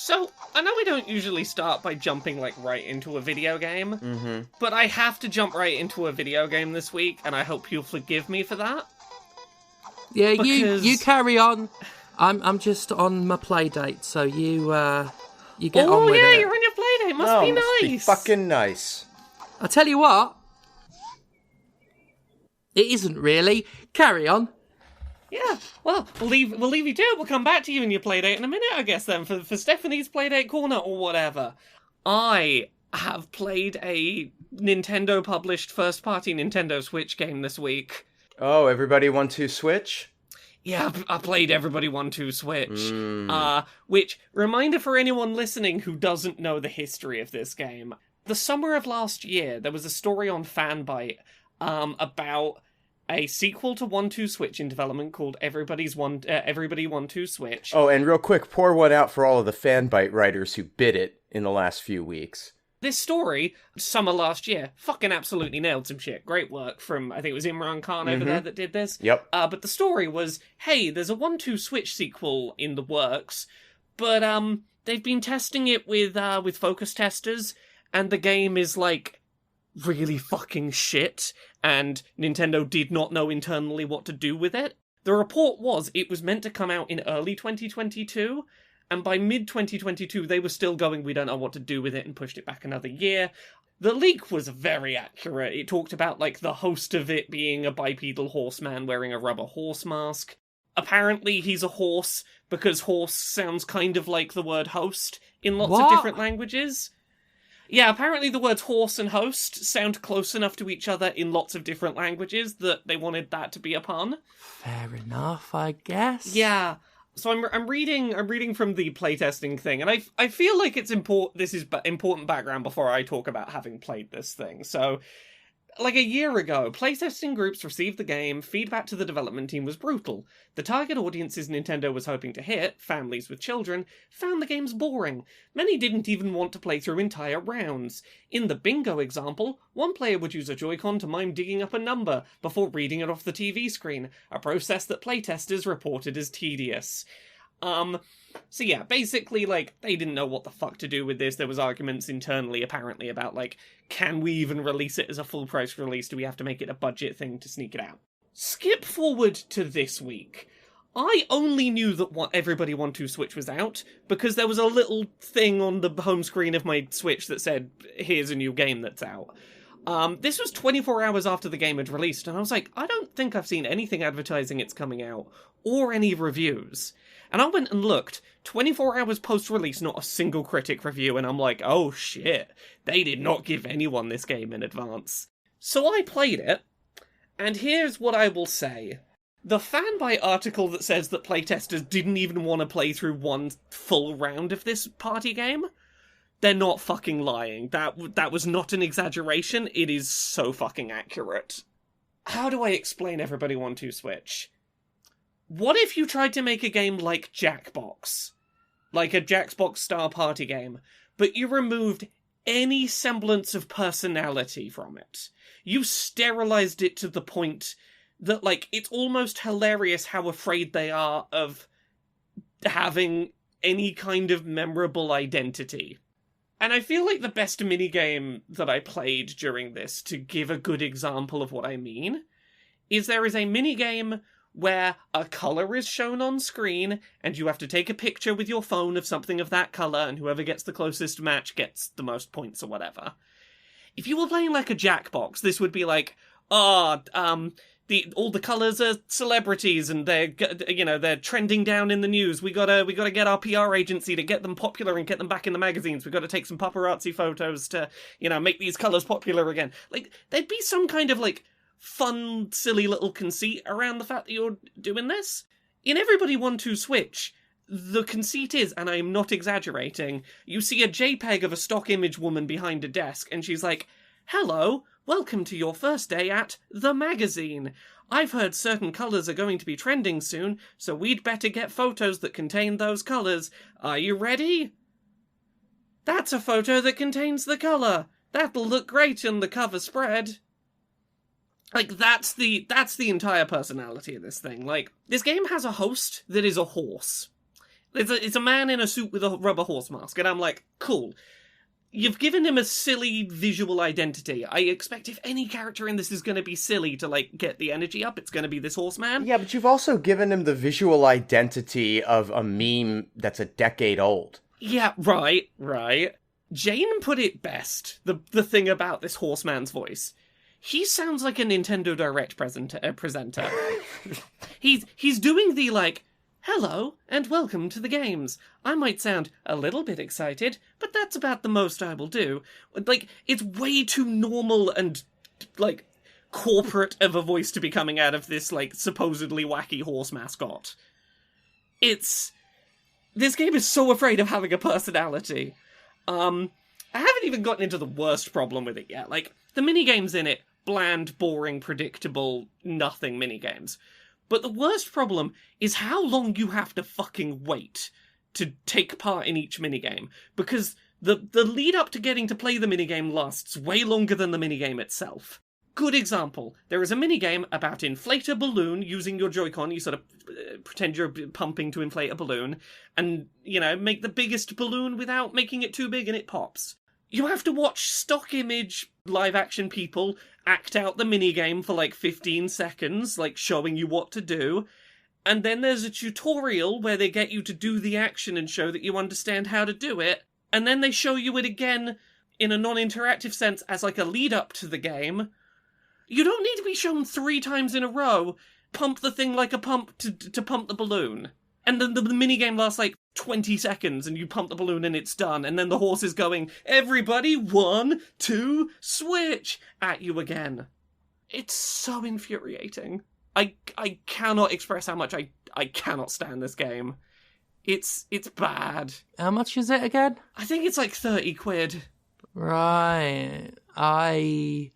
So, I know we don't usually start by jumping, right into a video game, but I have to jump right into a video game this week, and I hope you'll forgive me for that. Yeah, because... you carry on. I'm just on my Playdate, so you get on Oh, with yeah, it. you're on your Playdate. Must be nice. Must be fucking nice. I tell you what, it isn't really. Carry on. Yeah, well, we'll leave you to it. We'll come back to you in your Playdate in a minute, I guess, then, for Stephanie's Playdate Corner or whatever. I have played a Nintendo-published first-party Nintendo Switch game this week. Oh, everybody want to switch? Yeah, I played Everybody 1-2 Switch. Which, reminder for anyone listening who doesn't know the history of this game. The summer of last year, there was a story on Fanbyte about a sequel to 1-2 Switch in development called Everybody 1-2 Switch. Oh, and real quick, pour one out for all of the Fanbyte writers who bit it in the last few weeks. This story, summer last year, fucking absolutely nailed some shit. Great work from, I think it was Imran Khan over there that did this. Yep. But the story was, hey, there's a 1-2 Switch sequel in the works, but they've been testing it with focus testers, and the game is, really fucking shit, and Nintendo did not know internally what to do with it. The report was it was meant to come out in early 2022, and by mid-2022 they were still going, we don't know what to do with it, and pushed it back another year. The leak was very accurate. It talked about, the host of it being a bipedal horseman wearing a rubber horse mask. Apparently he's a horse, because horse sounds kind of like the word host in lots of different languages. Yeah, apparently the words horse and host sound close enough to each other in lots of different languages that they wanted that to be a pun. Fair enough, I guess. Yeah. So I'm reading from the playtesting thing, and I feel like it's important. This is important background before I talk about having played this thing. So, a year ago, playtesting groups received the game. Feedback to the development team was brutal. The target audiences Nintendo was hoping to hit, families with children, found the games boring. Many didn't even want to play through entire rounds. In the bingo example, one player would use a Joy-Con to mime digging up a number before reading it off the TV screen, a process that playtesters reported as tedious. So yeah, basically, they didn't know what the fuck to do with this. There was arguments internally, apparently, about, can we even release it as a full-price release? Do we have to make it a budget thing to sneak it out? Skip forward to this week. I only knew that Everybody 1-2 Switch was out because there was a little thing on the home screen of my Switch that said, here's a new game that's out. This was 24 hours after the game had released, and I was like, I don't think I've seen anything advertising it's coming out, or any reviews. And I went and looked, 24 hours post-release, not a single critic review, and I'm like, oh shit, they did not give anyone this game in advance. So I played it, and here's what I will say. The Fanbyte article that says that playtesters didn't even want to play through one full round of this party game, they're not fucking lying. That was not an exaggeration, it is so fucking accurate. How do I explain Everybody 1-2 Switch? What if you tried to make a game like Jackbox? Like a Jackbox-style party game, but you removed any semblance of personality from it. You sterilized it to the point that, it's almost hilarious how afraid they are of having any kind of memorable identity. And I feel like the best minigame that I played during this, to give a good example of what I mean, is there is a minigame where a colour is shown on screen, and you have to take a picture with your phone of something of that colour, and whoever gets the closest match gets the most points or whatever. If you were playing a Jackbox, this would be all the colours are celebrities, and they're trending down in the news. We gotta get our PR agency to get them popular and get them back in the magazines. We gotta take some paparazzi photos to, make these colours popular again. There'd be some kind of, fun, silly little conceit around the fact that you're doing this. In Everybody 1-2 Switch, the conceit is, and I'm not exaggerating, you see a JPEG of a stock image woman behind a desk, and she's like, hello, welcome to your first day at the magazine. I've heard certain colours are going to be trending soon, so we'd better get photos that contain those colours. Are you ready? That's a photo that contains the colour. That'll look great in the cover spread. That's the entire personality of this thing. This game has a host that is a horse. It's a man in a suit with a rubber horse mask, and I'm like, cool. You've given him a silly visual identity. I expect if any character in this is going to be silly to, like, get the energy up, it's going to be this horseman. Yeah, but you've also given him the visual identity of a meme that's a decade old. Yeah, right. Jane put it best, the thing about this horseman's voice. He sounds like a Nintendo Direct presenter. He's doing the, like, hello, and welcome to the games. I might sound a little bit excited, but that's about the most I will do. Like, it's way too normal and, like, corporate of a voice to be coming out of this, like, supposedly wacky horse mascot. This game is so afraid of having a personality. I haven't even gotten into the worst problem with it yet. Like, the minigames in it, bland, boring, predictable, nothing minigames. But the worst problem is how long you have to fucking wait to take part in each minigame. Because the lead up to getting to play the minigame lasts way longer than the minigame itself. Good example. There is a minigame about inflate a balloon using your Joy-Con. You sort of pretend you're pumping to inflate a balloon. And, you know, make the biggest balloon without making it too big and it pops. You have to watch stock image live action people act out the minigame for like 15 seconds, like showing you what to do. And then there's a tutorial where they get you to do the action and show that you understand how to do it. And then they show you it again in a non-interactive sense as like a lead up to the game. You don't need to be shown 3 times in a row, pump the thing like a pump to pump the balloon. And then the minigame lasts like 20 seconds and you pump the balloon and it's done. And then the horse is going, everybody, 1, 2, switch, at you again. It's so infuriating. I cannot express how much I cannot stand this game. It's bad. How much is it again? I think it's like 30 quid. Right. I'm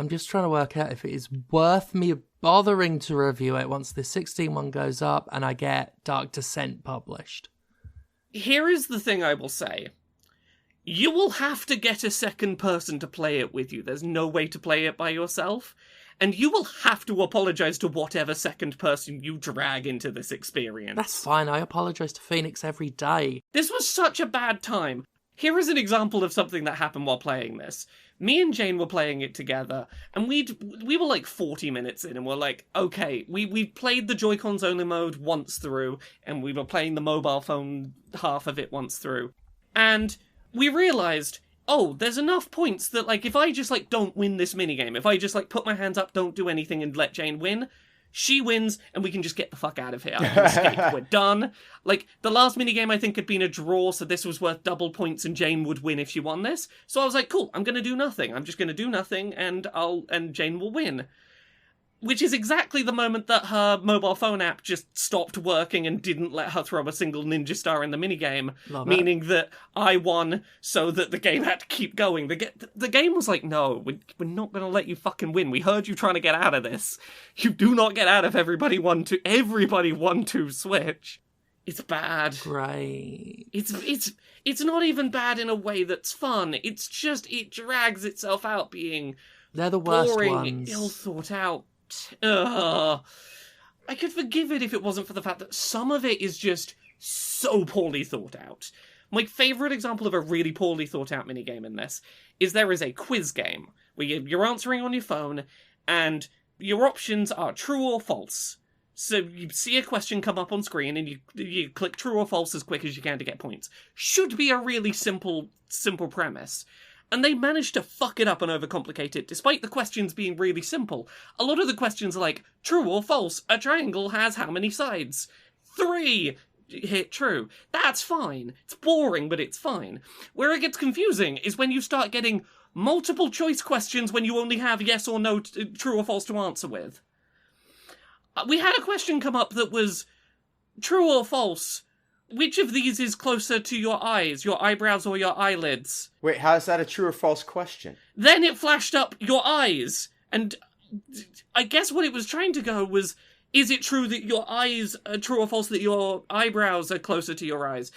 just trying to work out if it is worth me bothering to review it once the 16 one goes up and I get Dark Descent published. Here is the thing I will say. You will have to get a second person to play it with you. There's no way to play it by yourself. And you will have to apologise to whatever second person you drag into this experience. That's fine. I apologise to Phoenix every day. This was such a bad time. Here is an example of something that happened while playing this. Me and Jane were playing it together, and we were like 40 minutes in, and we're like, okay, we played the Joy-Cons only mode once through, and we were playing the mobile phone half of it once through. And we realised, oh, there's enough points that, like, if I just, like, don't win this minigame, if I just, like, put my hands up, don't do anything, and let Jane win, she wins, and we can just get the fuck out of here. I can escape. We're done. Like, the last minigame, I think, had been a draw, so this was worth double points, and Jane would win if she won this. So I was like, cool, I'm gonna do nothing. I'm just gonna do nothing, and Jane will win. Which is exactly the moment that her mobile phone app just stopped working and didn't let her throw a single ninja star in the minigame. Meaning that I won so that the game had to keep going. The game was like, no, we're not going to let you fucking win. We heard you trying to get out of this. You do not get out of everybody 1-2 switch. It's bad. Right. It's not even bad in a way that's fun. It's just, it drags itself out being They're the worst boring, ones. ill thought out. I could forgive it if it wasn't for the fact that some of it is just so poorly thought out. My favourite example of a really poorly thought out minigame in this is there is a quiz game where you're answering on your phone and your options are true or false. So you see a question come up on screen and you click true or false as quick as you can to get points. Should be a really simple premise. And they managed to fuck it up and overcomplicate it, despite the questions being really simple. A lot of the questions are like, true or false, a triangle has how many sides? 3! Hit true. That's fine. It's boring, but it's fine. Where it gets confusing is when you start getting multiple choice questions when you only have yes or no, true or false to answer with. We had a question come up that was, true or false, which of these is closer to your eyes, your eyebrows or your eyelids? Wait, how is that a true or false question? Then it flashed up your eyes, and I guess what it was trying to go was, is it true that your eyes are true or false that your eyebrows are closer to your eyes?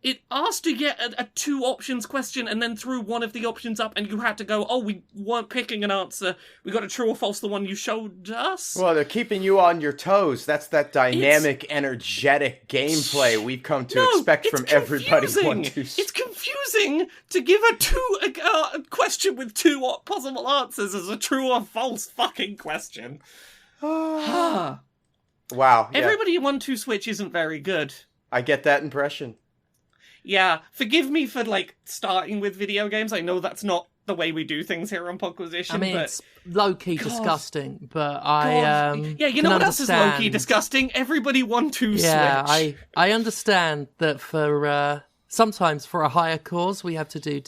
it asked to get a two options question and then threw one of the options up and you had to go, oh, we weren't picking an answer. We got a true or false, the one you showed us. Well, they're keeping you on your toes. That's that dynamic, energetic gameplay we've come to expect from everybody. It's confusing to give a question with two possible answers as a true or false fucking question. Wow. Yeah. Everybody 1-2 Switch isn't very good. I get that impression. Yeah, forgive me for, starting with video games. I know that's not the way we do things here on Podquisition. I mean, but... it's low-key disgusting, but yeah, you know what else is low-key disgusting? Everybody 1-2 Switch. Yeah, I understand that for sometimes for a higher cause, we have to do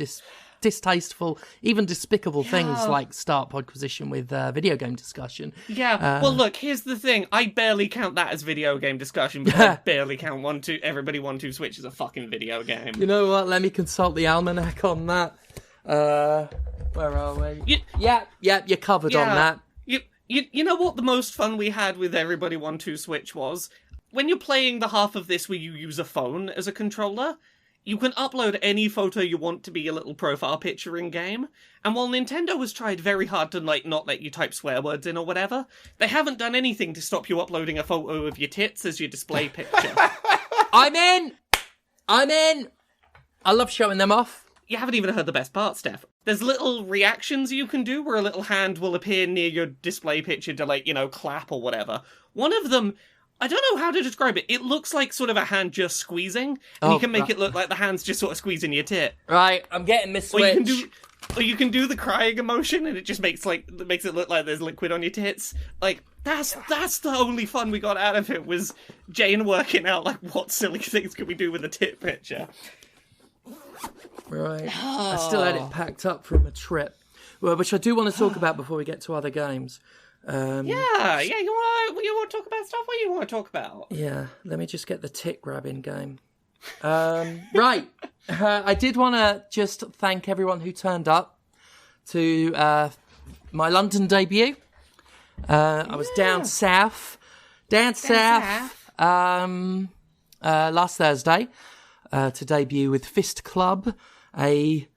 distasteful, even despicable things like start Podquisition with video game discussion. Yeah, well, look, here's the thing. I barely count that as video game discussion, but I barely count everybody 1-2 Switch as a fucking video game. You know what? Let me consult the almanac on that. Where are we? You're covered on that. You know what the most fun we had with everybody 1-2 Switch was? When you're playing the half of this where you use a phone as a controller, you can upload any photo you want to be a little profile picture in-game, and while Nintendo has tried very hard to, not let you type swear words in or whatever, they haven't done anything to stop you uploading a photo of your tits as your display picture. I'm in! I love showing them off. You haven't even heard the best part, Steph. There's little reactions you can do where a little hand will appear near your display picture to, clap or whatever. One of them... I don't know how to describe it. It looks like sort of a hand just squeezing, and you can make it look like the hand's just sort of squeezing your tit. Right, I'm getting this switch. Or you can do the crying emotion, and it just makes it look like there's liquid on your tits. That's the only fun we got out of it, was Jane working out, what silly things could we do with a tit picture. Right. I still had it packed up from a trip, which I do want to talk about before we get to other games. You want to talk about stuff? What do you want to talk about? Yeah, let me just get the tit grabbing game. Right. I did want to just thank everyone who turned up to my London debut. I was down south last Thursday to debut with Fist Club, a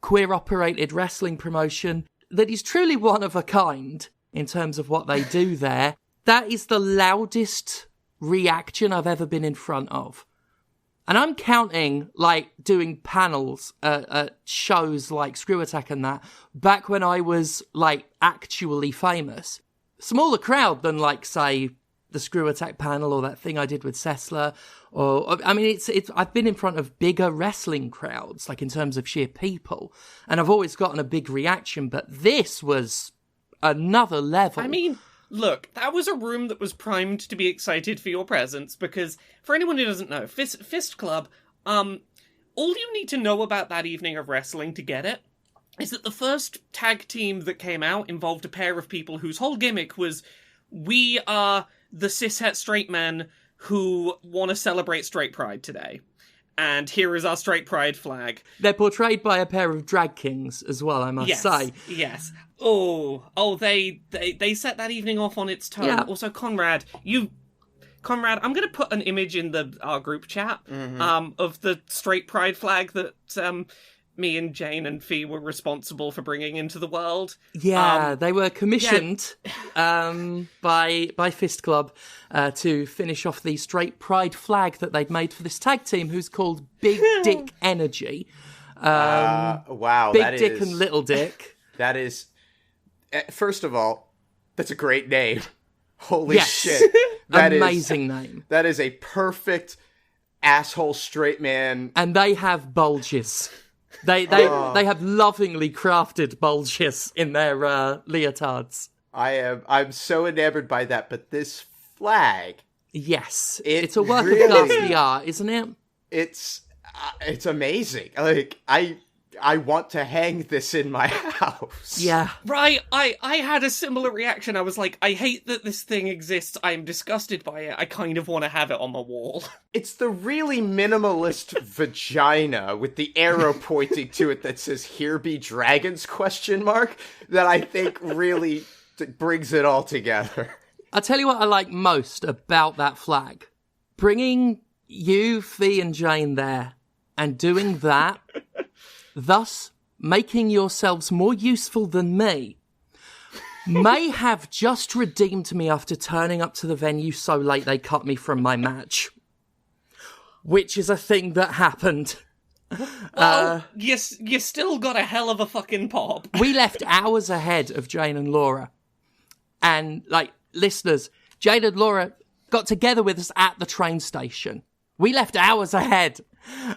queer-operated wrestling promotion that is truly one of a kind in terms of what they do there. That is the loudest reaction I've ever been in front of. And I'm counting, doing panels at shows like Screw Attack and that, back when I was, actually famous. Smaller crowd than, say, the Screw Attack panel or that thing I did with Sessler. It's I've been in front of bigger wrestling crowds, in terms of sheer people. And I've always gotten a big reaction, but this was another level. I mean, look, that was a room that was primed to be excited for your presence, because for anyone who doesn't know, Fist Club, all you need to know about that evening of wrestling to get it is that the first tag team that came out involved a pair of people whose whole gimmick was, we are the cishet straight men who want to celebrate straight pride today. And here is our straight pride flag. They're portrayed by a pair of drag kings as well, I must say. Yes. They set that evening off on its tone. Yeah. Also, Conrad, I'm going to put an image in our group chat of the straight pride flag that me and Jane and Fee were responsible for bringing into the world. Yeah, they were commissioned by Fist Club to finish off the straight pride flag that they'd made for this tag team, who's called Big Dick Energy. Wow, Big Dick and Little Dick. That is, first of all, that's a great name. Holy shit. Amazing name. That is a perfect asshole straight man. And they have bulges. They have lovingly crafted bulges in their leotards. I'm so enamored by that, but this flag. Yes. It's a work of ghastly art, isn't it? It's amazing. I want to hang this in my house. Yeah. Right, I had a similar reaction. I was like, I hate that this thing exists. I'm disgusted by it. I kind of want to have it on my wall. It's the really minimalist vagina with the arrow pointing to it that says, "Here be dragons?" ? That I think really brings it all together. I'll tell you what I like most about that flag. Bringing you, Fee, and Jane there and doing that, thus making yourselves more useful than me, may have just redeemed me after turning up to the venue so late they cut me from my match. Which is a thing that happened. Well, you still got a hell of a fucking pop. We left hours ahead of Jane and Laura. And, like, listeners, Jane and Laura got together with us at the train station. We left hours ahead.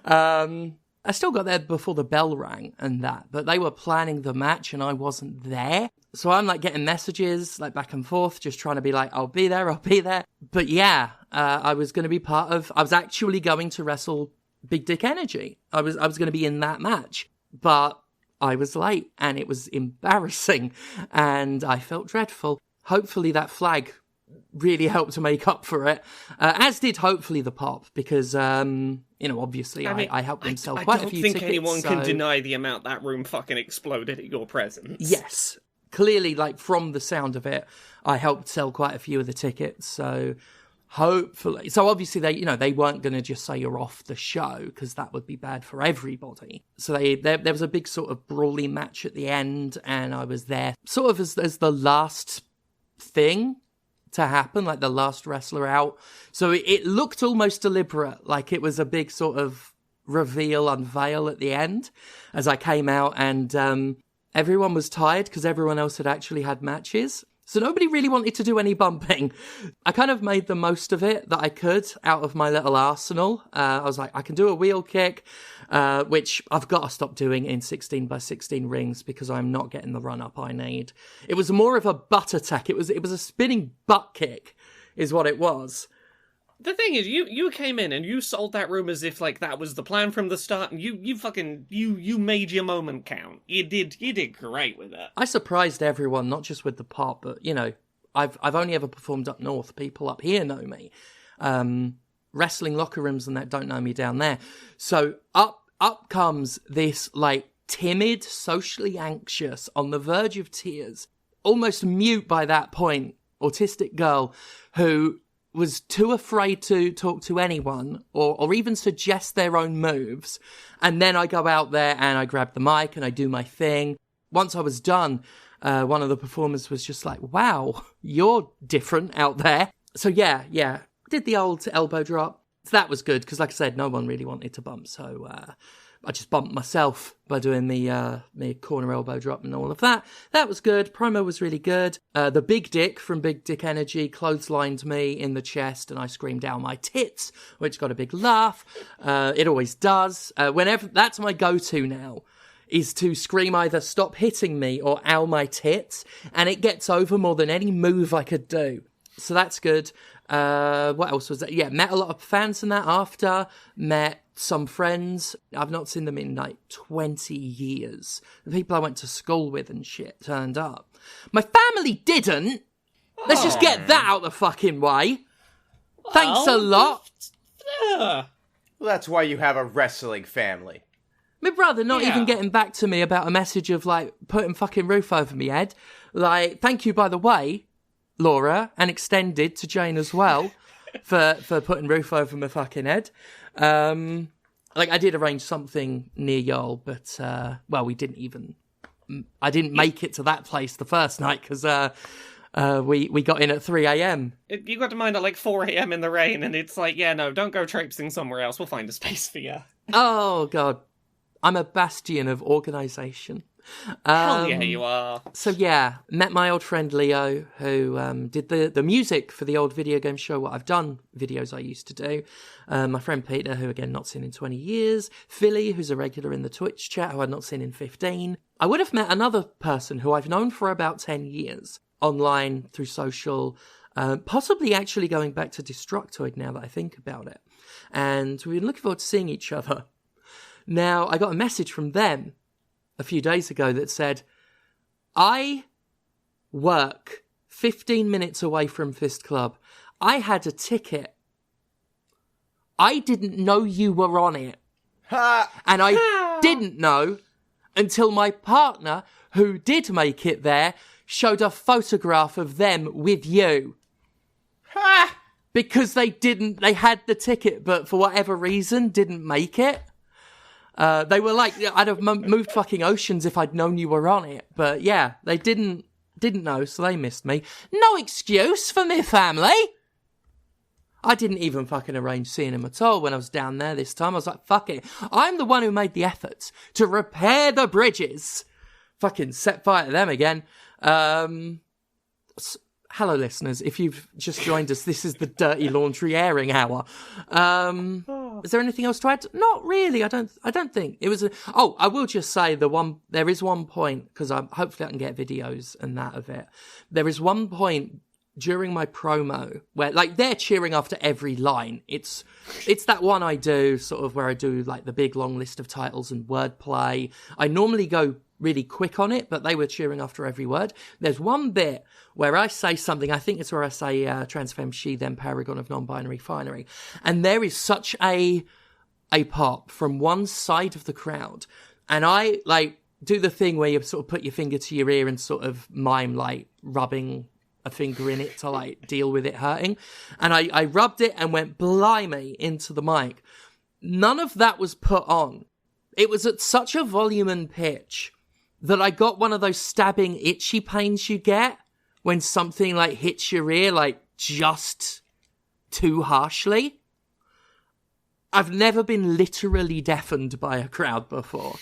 I still got there before the bell rang and that, but they were planning the match and I wasn't there. So I'm like getting messages like back and forth, just trying to be like, I'll be there. But yeah, I was going to be I was actually going to wrestle Big Dick Energy. I was going to be in that match, but I was late and it was embarrassing and I felt dreadful. Hopefully that flag really helped to make up for it, as did hopefully the pop, because obviously I helped them sell quite a few tickets. I don't think anyone can deny the amount that room fucking exploded at your presence. Yes, clearly, like from the sound of it, I helped sell quite a few of the tickets. So hopefully, obviously they weren't going to just say you're off the show because that would be bad for everybody. So there was a big sort of brawly match at the end, and I was there sort of as the last thing to happen, like the last wrestler out. So it looked almost deliberate, like it was a big sort of unveil at the end as I came out, and everyone was tired because everyone else had actually had matches. So nobody really wanted to do any bumping. I kind of made the most of it that I could out of my little arsenal. I was like, I can do a wheel kick, which I've got to stop doing in 16x16 rings because I'm not getting the run-up I need. It was more of a butt attack. It was a spinning butt kick is what it was. The thing is, you came in and you sold that room as if like that was the plan from the start, and you made your moment count. You did great with it. I surprised everyone, not just with the pop, but I've only ever performed up north. People up here know me. Wrestling locker rooms and that don't know me down there. So up comes this like timid, socially anxious, on the verge of tears, almost mute by that point, autistic girl who was too afraid to talk to anyone or even suggest their own moves. And then I go out there and I grab the mic and I do my thing. Once I was done, one of the performers was just like, wow, you're different out there. So yeah, did the old elbow drop. So that was good because, like I said, no one really wanted to bump. So I just bumped myself by doing the corner elbow drop and all of that. That was good. Promo was really good. The Big Dick from Big Dick Energy clotheslined me in the chest and I screamed down my tits, which got a big laugh. It always does. Whenever that's my go-to now, is to scream either stop hitting me or ow my tits, and it gets over more than any move I could do. So that's good. What else was that? Yeah, met a lot of fans in that after. Met some friends. I've not seen them in like 20 years. The people I went to school with and shit turned up. My family didn't. Let's just get that out the fucking way. Thanks a lot. Well, that's why you have a wrestling family. My brother not even getting back to me about a message of like putting fucking roof over me head. Like, thank you, by the way, Laura, and extended to Jane as well for putting roof over my fucking head. Like I did arrange something near y'all, but I didn't make it to that place the first night because we got in at 3 a.m. You got to mind at like 4 a.m. in the rain, and it's like, yeah, no, don't go traipsing somewhere else. We'll find a space for you. Oh god, I'm a bastion of organisation. Hell yeah, you are. So yeah, met my old friend Leo, who did the music for the old video game show What I've Done videos I used to do. My friend Peter, who again not seen in 20 years. Philly, who's a regular in the Twitch chat, who I'd not seen in 15. I would have met another person who I've known for about 10 years, online, through social, possibly actually going back to Destructoid now that I think about it. And we've been looking forward to seeing each other. Now, I got a message from them a few days ago that said, I work 15 minutes away from Fist Club. I had a ticket. I didn't know you were on it. And I didn't know until my partner, who did make it there, showed a photograph of them with you. Because they had the ticket, but for whatever reason didn't make it. They were like, I'd have moved fucking oceans if I'd known you were on it. But yeah, they didn't know, so they missed me. No excuse for me family. I didn't even fucking arrange seeing him at all when I was down there this time. I was like, fuck it. I'm the one who made the efforts to repair the bridges. Fucking set fire to them again. Hello, listeners. If you've just joined us, this is the Dirty Laundry airing hour. Is there anything else to add? Not really. I don't think it was. I will just say there is one point, because hopefully I can get videos and that of it. There is one point during my promo where like they're cheering after every line. It's that one I do sort of where I do like the big long list of titles and wordplay. I normally go really quick on it, but they were cheering after every word. There's one bit where I say something, I think it's where I say trans femme she, then paragon of non-binary finery, and there is such a pop from one side of the crowd, and I like do the thing where you sort of put your finger to your ear and sort of mime like rubbing a finger in it to like deal with it hurting, and I rubbed it and went blimey into the mic. None of that was put on. It was at such a volume and pitch that I got one of those stabbing itchy pains you get when something like hits your ear like just too harshly. I've never been literally deafened by a crowd before.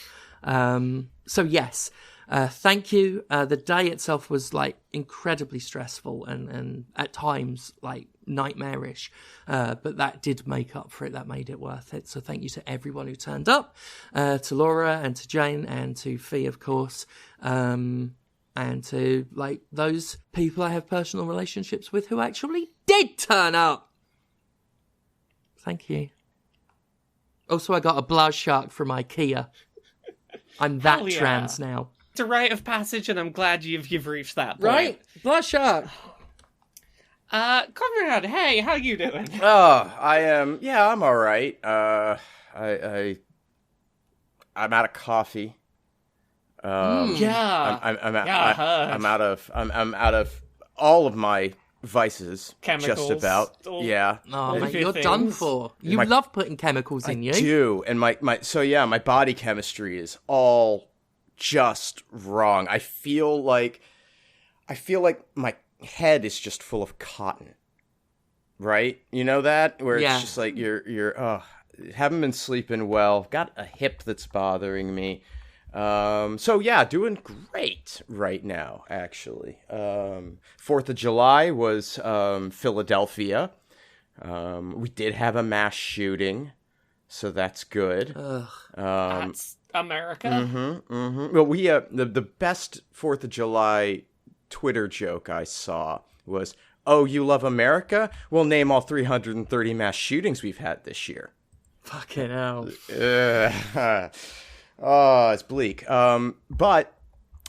So yes, thank you. The day itself was like incredibly stressful and at times like nightmarish, but that did make up for it. That made it worth it. So thank you to everyone who turned up, to Laura and to Jane and to Fee, of course, and to like those people I have personal relationships with who actually did turn up. Thank you. Also, I got a blood shark from IKEA. I'm that trans now. It's a rite of passage, and I'm glad you've reached that point. Right? Blood shark. Conrad, hey, how you doing? Oh, I am. Yeah, I'm all right. I'm out of coffee. Yeah. I'm out of all of my vices. Chemicals. Just about. Yeah. Oh, mate, you're done for. You love putting chemicals in you. I do, and my body chemistry is all just wrong. I feel like my head is just full of cotton. Right? You know that? Where it's just like you're haven't been sleeping well. Got a hip that's bothering me. So yeah, doing great right now, actually. 4th of July was Philadelphia. We did have a mass shooting, so that's good. That's America. Well, we the best 4th of July Twitter joke I saw was, "Oh, you love America? Well, name all 330 mass shootings we've had this year." Fucking hell. Oh, it's bleak. But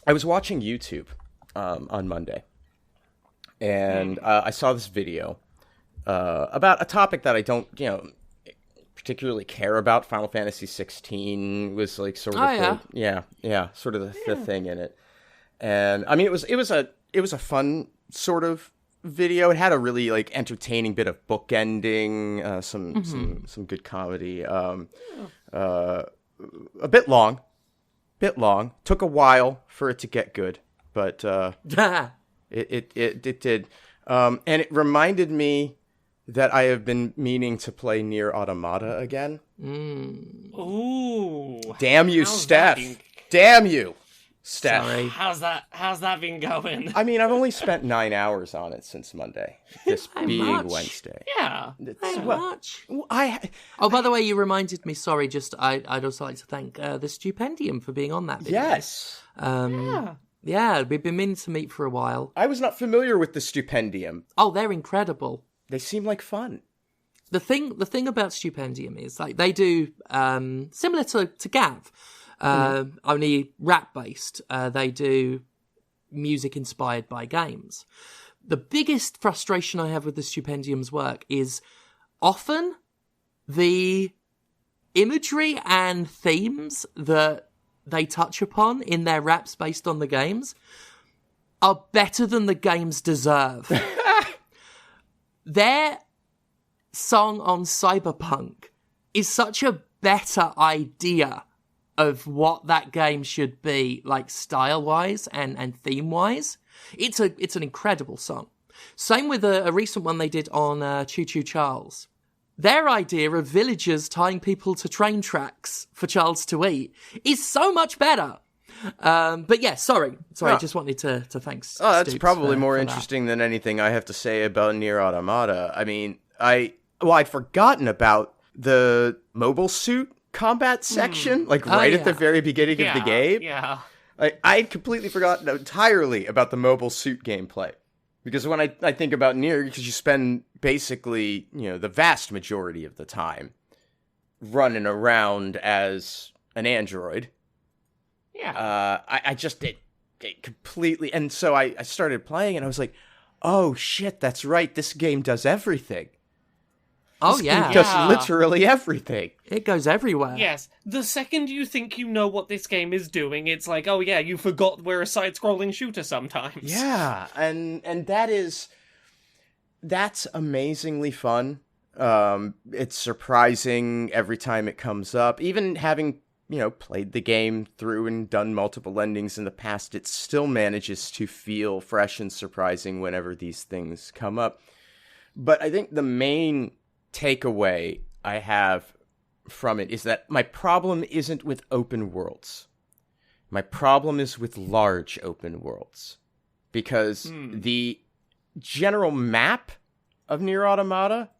I was watching YouTube on Monday, and I saw this video about a topic that I don't, particularly care about. Final Fantasy 16 was like sort of sort of the thing in it. And I mean, it was a fun sort of video. It had a really like entertaining bit of bookending, some good comedy. A bit long. Took a while for it to get good, but it did. And it reminded me that I have been meaning to play NieR Automata again. Ooh. Damn you, Steph. Damn you, Steph. Sorry. How's that been going? I mean, I've only spent 9 hours on it since Monday. This being much. Wednesday. Yeah. Much. Oh, by the way, you reminded me. Sorry, just I'd also like to thank the Stupendium for being on that video. Yes. Yeah, we've been meaning to meet for a while. I was not familiar with the Stupendium. Oh, they're incredible. They seem like fun. The thing about Stupendium is like they do similar to Gav, only rap based. They do music inspired by games. The biggest frustration I have with the Stupendium's work is often the imagery and themes that they touch upon in their raps based on the games are better than the games deserve. Their song on Cyberpunk is such a better idea of what that game should be, like style-wise and theme-wise. It's an incredible song. Same with a recent one they did on Choo Choo Charles. Their idea of villagers tying people to train tracks for Charles to eat is so much better. But yeah, sorry, I just wanted to thanks. Oh, that's Stoops probably more for interesting than anything I have to say about NieR Automata. I mean, I'd forgotten about the mobile suit combat section, at the very beginning of the game. Yeah. I'd completely forgotten entirely about the mobile suit gameplay. Because when I think about NieR, because you spend basically, the vast majority of the time running around as an android. Yeah. I just it completely, and so I started playing and I was like, oh shit, that's right, this game does everything. Oh, this yeah. game does literally everything. It goes everywhere. Yes. The second you think you know what this game is doing, it's like, oh yeah, you forgot we're a side-scrolling shooter sometimes. Yeah, and that's amazingly fun. It's surprising every time it comes up. Even having, played the game through and done multiple endings in the past, it still manages to feel fresh and surprising whenever these things come up. But I think the main takeaway I have from it is that my problem isn't with open worlds. My problem is with large open worlds. Because the general map of NieR Automata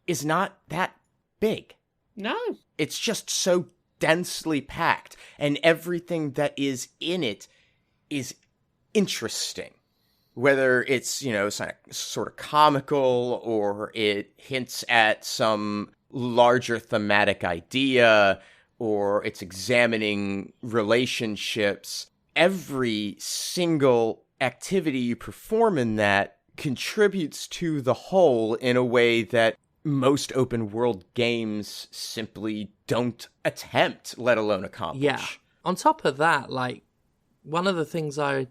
is not that big. No. It's just so densely packed, and everything that is in it is interesting. Whether it's, sort of comical, or it hints at some larger thematic idea, or it's examining relationships. Every single activity you perform in that contributes to the whole in a way that most open world games simply don't attempt, let alone accomplish. Yeah. On top of that, one of the things I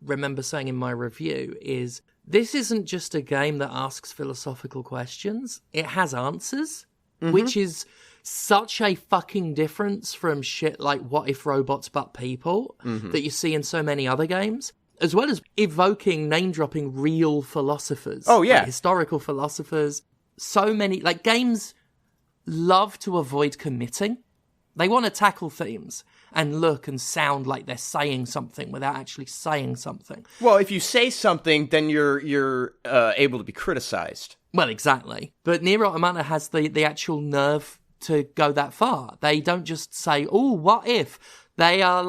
remember saying in my review is this isn't just a game that asks philosophical questions. It has answers, which is such a fucking difference from shit like What If Robots But People that you see in so many other games, as well as evoking, name-dropping real philosophers. Oh, yeah. Historical philosophers. So many, games love to avoid committing. They want to tackle themes and look and sound like they're saying something without actually saying something. Well, if you say something, then you're able to be criticized. Well, exactly. But NieR Automata has the actual nerve to go that far. They don't just say, oh, what if? They are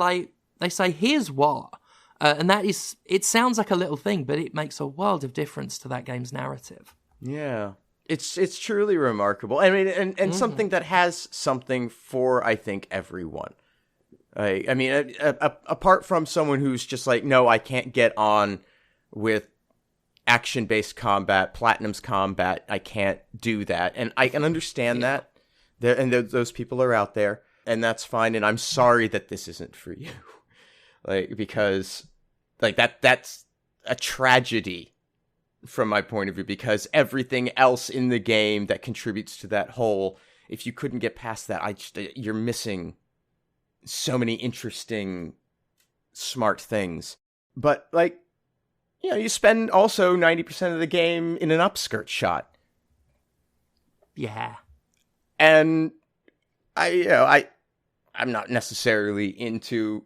they say, here's what. And that is, it sounds like a little thing, but it makes a world of difference to that game's narrative. Yeah. It's truly remarkable. I mean, and something that has something for, I think, everyone. I mean, apart from someone who's just like, no, I can't get on with action-based combat, Platinum's combat. I can't do that. And I can understand that. Those people are out there, and that's fine. And I'm sorry that this isn't for you. Because that's a tragedy from my point of view, because everything else in the game that contributes to that whole, if you couldn't get past that, you're missing so many interesting, smart things. But you spend also 90% of the game in an upskirt shot. Yeah. And I'm not necessarily into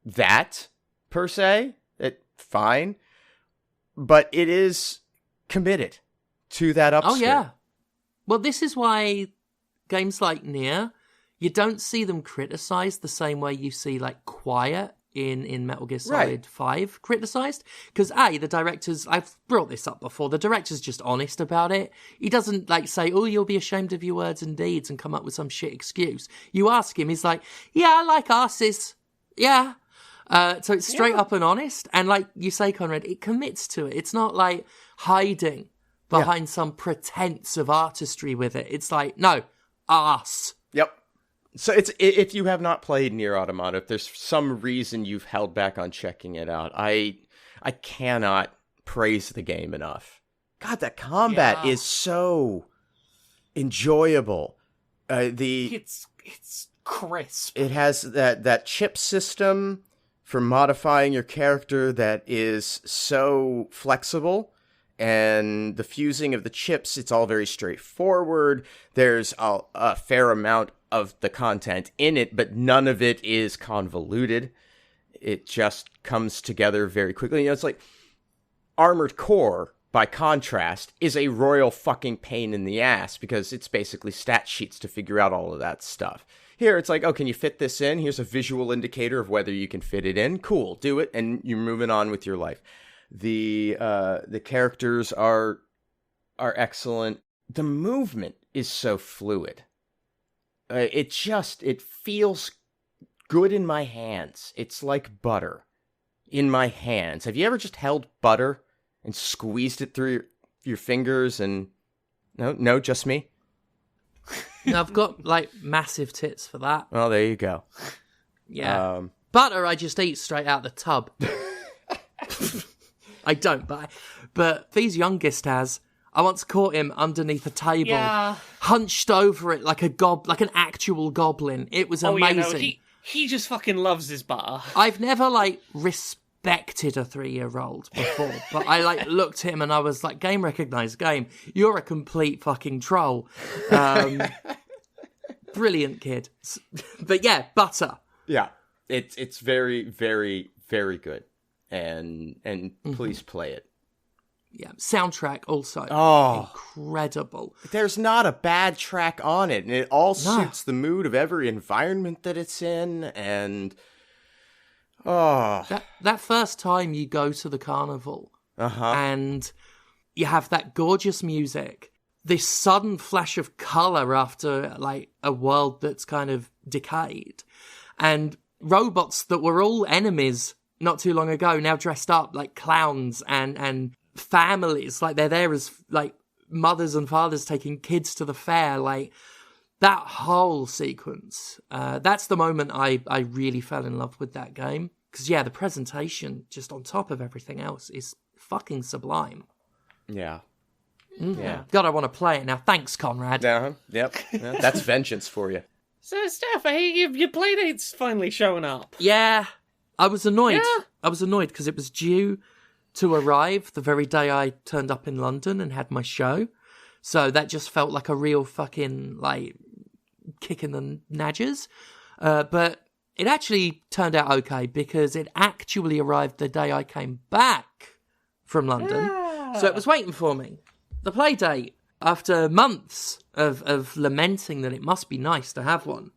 that per se. Fine. But it is committed to that upskirt. Oh, yeah. Well, this is why games like NieR, you don't see them criticized the same way you see, Quiet in Metal Gear Solid 5 criticized. Because, the director's... I've brought this up before. The director's just honest about it. He doesn't, say, oh, you'll be ashamed of your words and deeds and come up with some shit excuse. You ask him, he's like, yeah, I like arses. Yeah. So it's straight up and honest. And like you say, Conrad, it commits to it. It's not hiding behind some pretense of artistry with it. It's no, arse. Yep. So if you have not played NieR Automata, if there's some reason you've held back on checking it out, I cannot praise the game enough. God, that combat is so enjoyable. It's crisp. It has that chip system for modifying your character that is so flexible, and the fusing of the chips, it's all very straightforward. There's a fair amount of the content in it, but none of it is convoluted. It just comes together very quickly. It's like Armored Core, by contrast, is a royal fucking pain in the ass because it's basically stat sheets to figure out all of that stuff. Here, it's like, oh, can you fit this in? Here's a visual indicator of whether you can fit it in. Cool, do it, and you're moving on with your life. The characters are excellent. The movement is so fluid. It feels good in my hands. It's like butter in my hands. Have you ever just held butter and squeezed it through your fingers and... No, just me? No, I've got, like, massive tits for that. Well, there you go. Yeah. Butter I just eat straight out the tub. I don't, but V's youngest has. I once caught him underneath a table, hunched over it like an actual goblin. It was amazing. Yeah, no, he just fucking loves his butter. I've never, like, respected a 3-year-old before, but I, like, looked at him and I was like, game recognized game. You're a complete fucking troll. Brilliant kid. But yeah, butter. Yeah, it's very, very, very good. And please play it. Yeah, soundtrack also incredible. There's not a bad track on it, and it all suits the mood of every environment that it's in, and that first time you go to the carnival, and you have that gorgeous music, this sudden flash of color after like a world that's kind of decayed, and robots that were all enemies not too long ago now dressed up like clowns, and families, like they're there as like mothers and fathers taking kids to the fair, like that whole sequence. That's the moment I really fell in love with that game. Because yeah, the presentation just on top of everything else is fucking sublime. Yeah. Yeah. God, I want to play it now. Thanks, Conrad. Yep. Yeah, that's vengeance for you. So, Steph, hey, your Playdate's finally showing up. Yeah. I was annoyed. Yeah. I was annoyed because it was due to arrive the very day I turned up in London and had my show. So that just felt like a real fucking, like, kick in the nadgers. But it actually turned out okay because it actually arrived the day I came back from London. Yeah. So it was waiting for me. The Playdate, after months of lamenting that it must be nice to have one.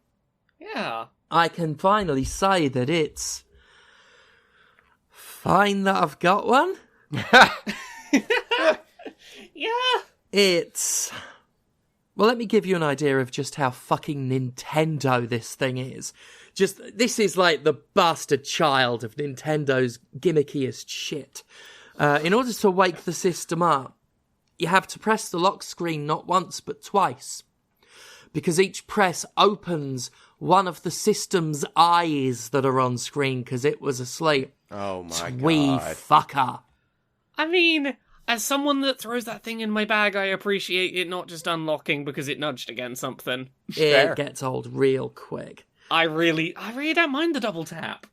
Yeah. I can finally say that it's fine that I've got one. Yeah. It's... Well, let me give you an idea of just how fucking Nintendo this thing is. This is like the bastard child of Nintendo's gimmickiest shit. In order to wake the system up, you have to press the lock screen not once but twice. Because each press opens one of the system's eyes that are on screen because it was asleep. Oh my god. Wee fucker. I mean, as someone that throws that thing in my bag, I appreciate it not just unlocking because it nudged against something. It gets old real quick. I really don't mind the double tap.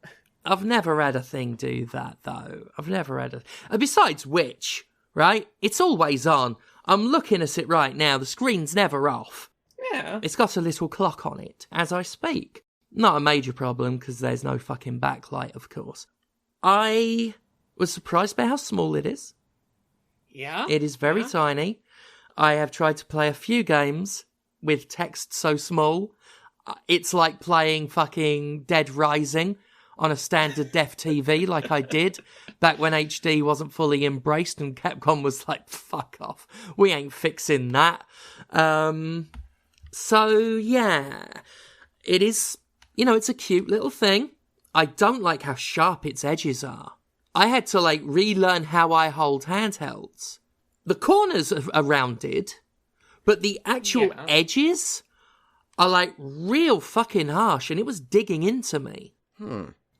I've never had a thing do that, though. I've never had a... Besides which, right, it's always on. I'm looking at it right now. The screen's never off. Yeah. It's got a little clock on it as I speak. Not a major problem because there's no fucking backlight, of course. I was surprised by how small it is. Yeah. It is very tiny. I have tried to play a few games with text so small. It's like playing fucking Dead Rising on a standard def TV like I did back when HD wasn't fully embraced and Capcom was like, fuck off. We ain't fixing that. So, yeah. It is, it's a cute little thing. I don't like how sharp its edges are. I had to, like, relearn how I hold handhelds. The corners are rounded, but the actual edges are, like, real fucking harsh, and it was digging into me.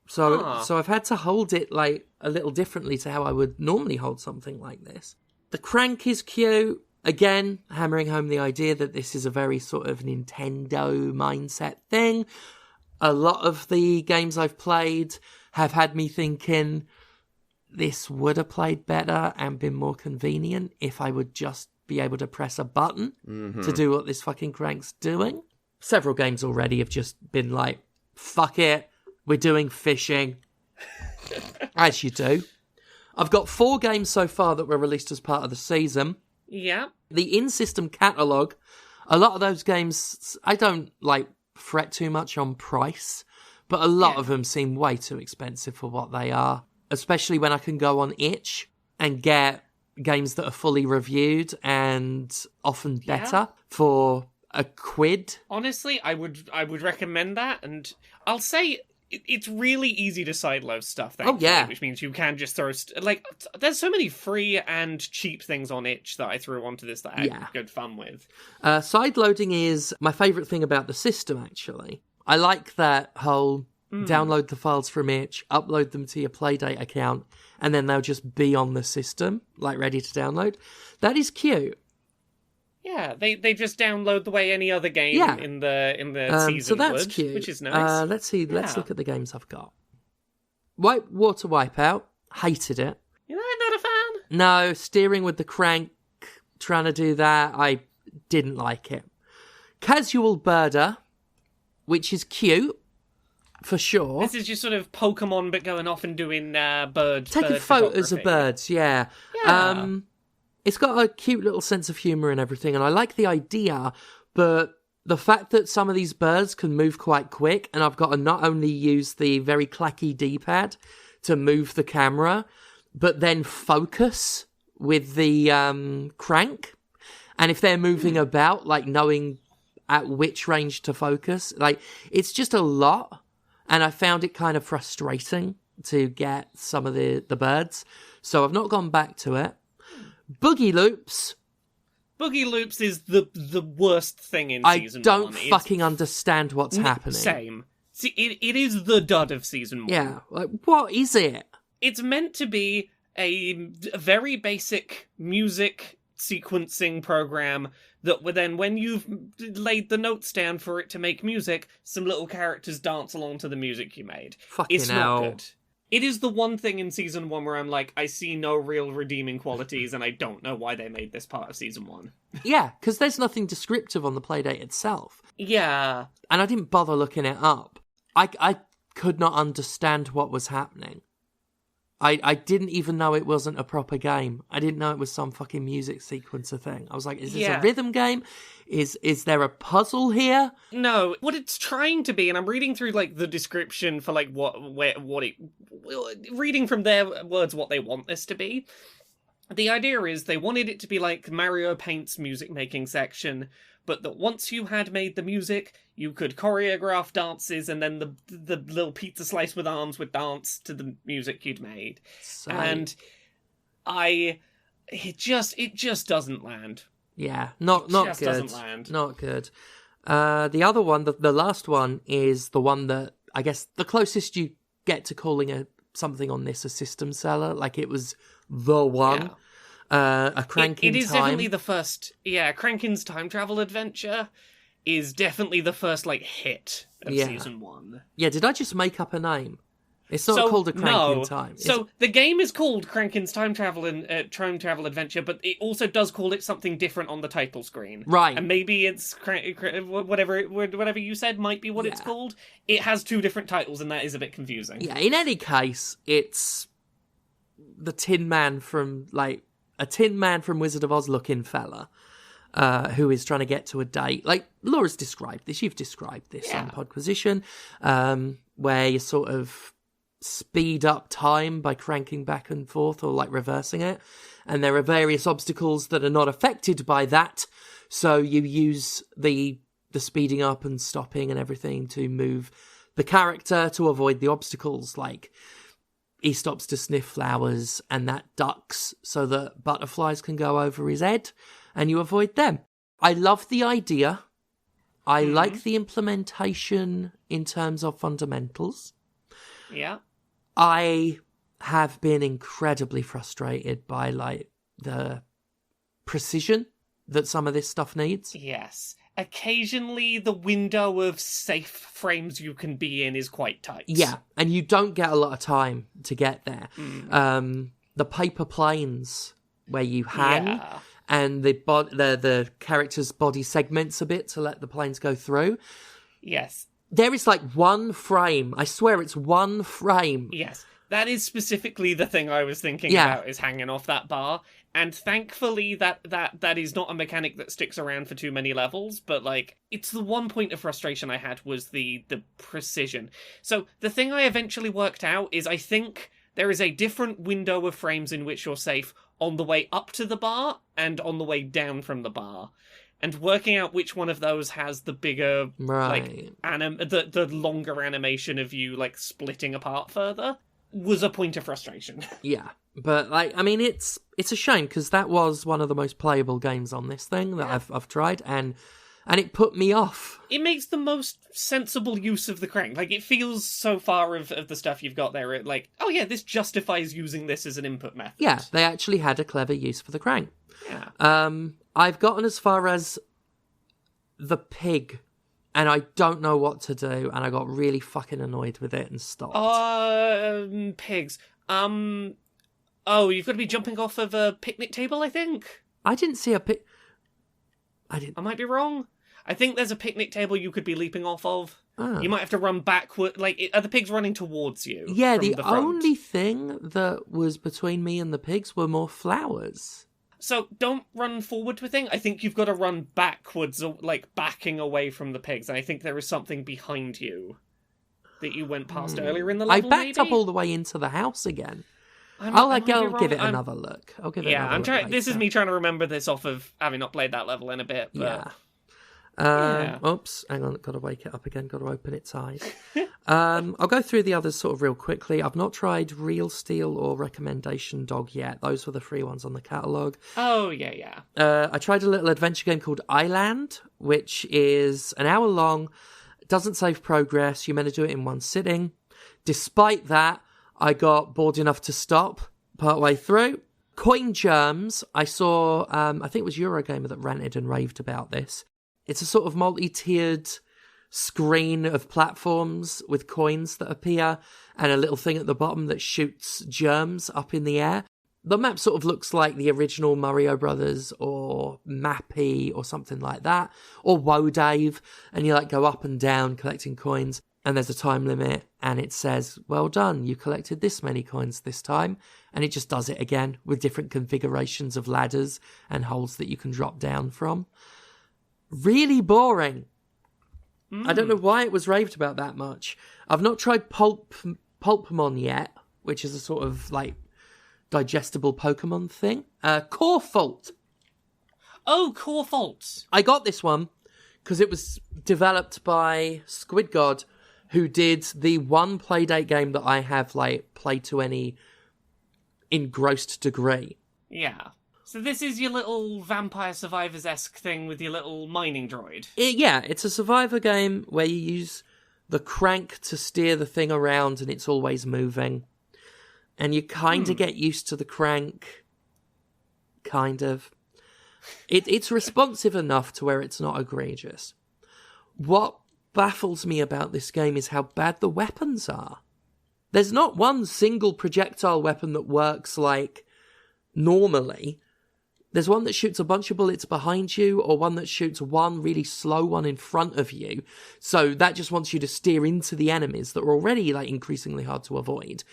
So I've had to hold it, like, a little differently to how I would normally hold something like this. The crank is cute. Again, hammering home the idea that this is a very sort of Nintendo mindset thing. A lot of the games I've played have had me thinking this would have played better and been more convenient if I would just be able to press a button to do what this fucking crank's doing. Several games already have just been like, fuck it, we're doing fishing. As you do. I've got 4 games so far that were released as part of the season. Yeah. The in-system catalogue, a lot of those games, I don't, fret too much on price, but a lot of them seem way too expensive for what they are, especially when I can go on itch and get games that are fully reviewed and often better for a quid. Honestly, I would recommend that, and I'll say it's really easy to sideload stuff, thankfully, which means you can just throw... there's so many free and cheap things on itch that I threw onto this that I had good fun with. Sideloading is my favourite thing about the system, actually. I like that whole download the files from itch, upload them to your Playdate account, and then they'll just be on the system, ready to download. That is cute. Yeah, they just download the way any other game in the season so that's would, cute. Which is nice. Let's see. Let's look at the games I've got. Water Wipeout. Hated it. You're not a fan? No, steering with the crank, trying to do that, I didn't like it. Casual Birder, which is cute, for sure. This is just sort of Pokemon, but going off and doing bird taking photos of birds, yeah. It's got a cute little sense of humour and everything, and I like the idea, but the fact that some of these birds can move quite quick, and I've got to not only use the very clacky D-pad to move the camera, but then focus with the crank. And if they're moving about, knowing at which range to focus, it's just a lot. And I found it kind of frustrating to get some of the birds. So I've not gone back to it. Boogie Loops. Boogie Loops is the worst thing in Season 1. I don't fucking understand what's happening. Same. See, it is the dud of Season 1. Yeah, what is it? It's meant to be a very basic music sequencing program that then, when you've laid the notes down for it to make music, some little characters dance along to the music you made. Fucking hell. Not good. It is the one thing in Season 1 where I'm like, I see no real redeeming qualities, and I don't know why they made this part of Season 1. Yeah, because there's nothing descriptive on the Playdate itself. Yeah. And I didn't bother looking it up. I could not understand what was happening. I didn't even know it wasn't a proper game. I didn't know it was some fucking music sequencer thing. I was like, is this a rhythm game? Is there a puzzle here? No, what it's trying to be, and I'm reading through the description for reading from their words what they want this to be. The idea is they wanted it to be like Mario Paint's music making section, but that once you had made the music, you could choreograph dances, and then the little pizza slice with arms would dance to the music you'd made. And it just doesn't land. Yeah, not just good. Doesn't land. Not good. The other one, the last one, is the one that I guess the closest you get to calling something on this a system seller. It was the one. Yeah. A Crank in Time. It is definitely the first. Yeah, Crankin's time travel adventure is definitely the first hit of Season 1. Yeah, did I just make up a name? It's not called a Crank in Time. So the game is called Crankin's Time Travel Adventure, but it also does call it something different on the title screen. Right. And maybe it's whatever you said might be what it's called. It has 2 different titles, and that is a bit confusing. Yeah, in any case, it's the Tin Man from a Tin Man from Wizard of Oz looking fella who is trying to get to a date. Laura's described this. You've described this on Podquisition, where you sort of speed up time by cranking back and forth or reversing it. And there are various obstacles that are not affected by that. So you use the speeding up and stopping and everything to move the character to avoid the obstacles. He stops to sniff flowers, and that ducks so that butterflies can go over his head, and you avoid them. I love the idea. I like the implementation in terms of fundamentals. Yeah. I have been incredibly frustrated by, the precision that some of this stuff needs. Yes. Occasionally, the window of safe frames you can be in is quite tight. Yeah, and you don't get a lot of time to get there. The paper planes where you hang and the character's body segments a bit to let the planes go through. Yes. There is like one frame. I swear it's one frame. Yes. That is specifically the thing I was thinking about, is hanging off that bar. And thankfully that is not a mechanic that sticks around for too many levels, but like it's the one point of frustration I had was the precision. So the thing I eventually worked out is I think there is a different window of frames in which you're safe on the way up to the bar and on the way down from the bar. And working out which one of those has the bigger, like, the longer animation of you, like, splitting apart further was a point of frustration. Yeah, but, like, I mean, it's a shame, because that was one of the most playable games on this thing that I've tried, and it put me off. It makes the most sensible use of the crank. Like, it feels so far of the stuff you've got there, like, oh yeah, this justifies using this as an input method. Yeah, they actually had a clever use for the crank. Yeah. I've gotten as far as the pig, and I don't know what to do, and I got really fucking annoyed with it and stopped. Pigs. Oh, you've got to be jumping off of a picnic table, I think? I didn't see a pig. I might be wrong. I think there's a picnic table you could be leaping off of. Oh. You might have to run backward. Like, are the pigs running towards you? Yeah, from the the front? only thing that was between me and the pigs were more flowers. So don't run forward to a thing. I think you've got to run backwards, like backing away from the pigs. And I think there is something behind you that you went past earlier in the level. I backed up all the way into the house again. I'll give it another look. I'll give it another look. Yeah, this is me trying to remember this off of having not played that level in a bit. But... Yeah. Oops, hang on, got to wake it up again, got to open its eyes. I'll go through the others sort of real quickly. I've not tried Real Steel or Recommendation Dog yet. Those were the free ones on the catalogue. Oh, yeah. I tried a little adventure game called Island, which is an hour long, doesn't save progress, you're meant to do it in one sitting. Despite that, I got bored enough to stop partway through. Coin Germs, I saw, I think it was Eurogamer that ranted and raved about this. It's a sort of multi-tiered screen of platforms with coins that appear and a little thing at the bottom that shoots germs up in the air. The map sort of looks like the original Mario Brothers or Mappy or something like that, or Woe Dave, and you like go up and down collecting coins, and there's a time limit, and it says, well done, you collected this many coins this time, and it just does it again with different configurations of ladders and holes that you can drop down from. Really boring. I don't know why it was raved about that much. I've not tried Pulpmon yet, which is a sort of like digestible Pokemon thing. Core Fault. Oh, Core Fault. I got this one because it was developed by Squid God, who did the one Playdate game that I have like played to any engrossed degree. Yeah. So this is your little Vampire Survivors-esque thing with your little mining droid? It's a survivor game where you use the crank to steer the thing around and it's always moving. And you kind of get used to the crank. Kind of. It's responsive enough to where it's not egregious. What baffles me about this game is how bad the weapons are. There's not one single projectile weapon that works like normally. There's one that shoots a bunch of bullets behind you, or one that shoots one really slow one in front of you. So that just wants you to steer into the enemies that are already like increasingly hard to avoid.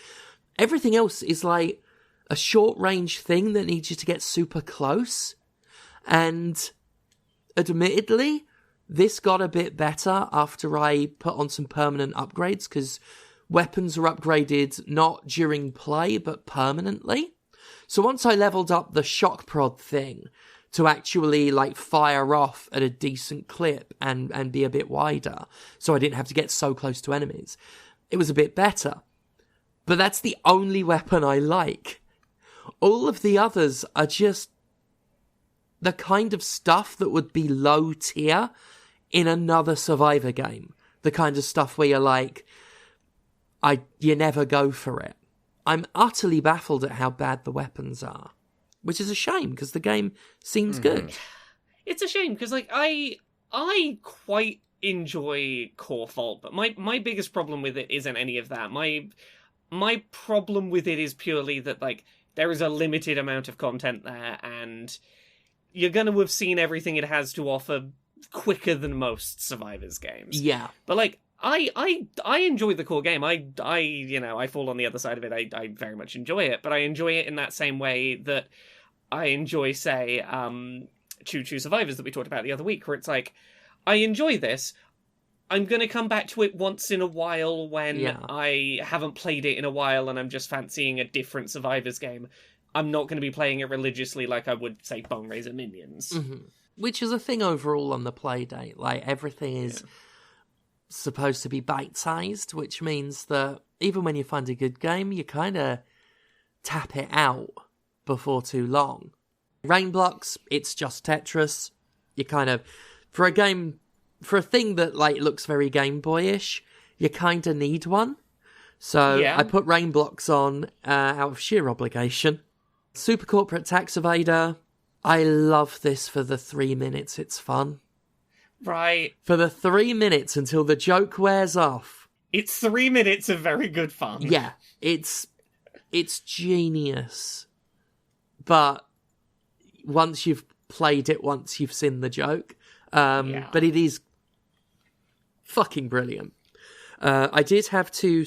Everything else is like a short range thing that needs you to get super close. And admittedly, this got a bit better after I put on some permanent upgrades, because weapons are upgraded not during play, but permanently. So once I leveled up the shock prod thing to actually like fire off at a decent clip and be a bit wider, so I didn't have to get so close to enemies, it was a bit better. But that's the only weapon I like. All of the others are just the kind of stuff that would be low tier in another Survivor game. The kind of stuff where you're like, you never go for it. I'm utterly baffled at how bad the weapons are, which is a shame because the game seems good. It's a shame because like I quite enjoy Core Fault, but my biggest problem with it isn't any of that. My problem with it is purely that like there is a limited amount of content there, and you're gonna have seen everything it has to offer quicker than most Survivors games. Yeah. But like I enjoy the core game. I I fall on the other side of it. I very much enjoy it, but I enjoy it in that same way that I enjoy, say, Choo Choo Survivors that we talked about the other week, where it's like, I enjoy this. I'm going to come back to it once in a while when I haven't played it in a while and I'm just fancying a different Survivors game. I'm not going to be playing it religiously like I would, say, Bone Razor Minions. Mm-hmm. Which is a thing overall on the Playdate. Like, everything is supposed to be bite-sized, which means that even when you find a good game, you kind of tap it out before too long. Rain Blocks, it's just Tetris. You kind of, for a thing that like looks very Game Boyish, you kind of need one. So I put Rain Blocks on out of sheer obligation. Super Corporate Tax Evader, I love this for the 3 minutes it's fun. Right. For the 3 minutes until the joke wears off. It's 3 minutes of very good fun. Yeah, it's genius. But once you've played it once, you've seen the joke. But it is fucking brilliant. I did have to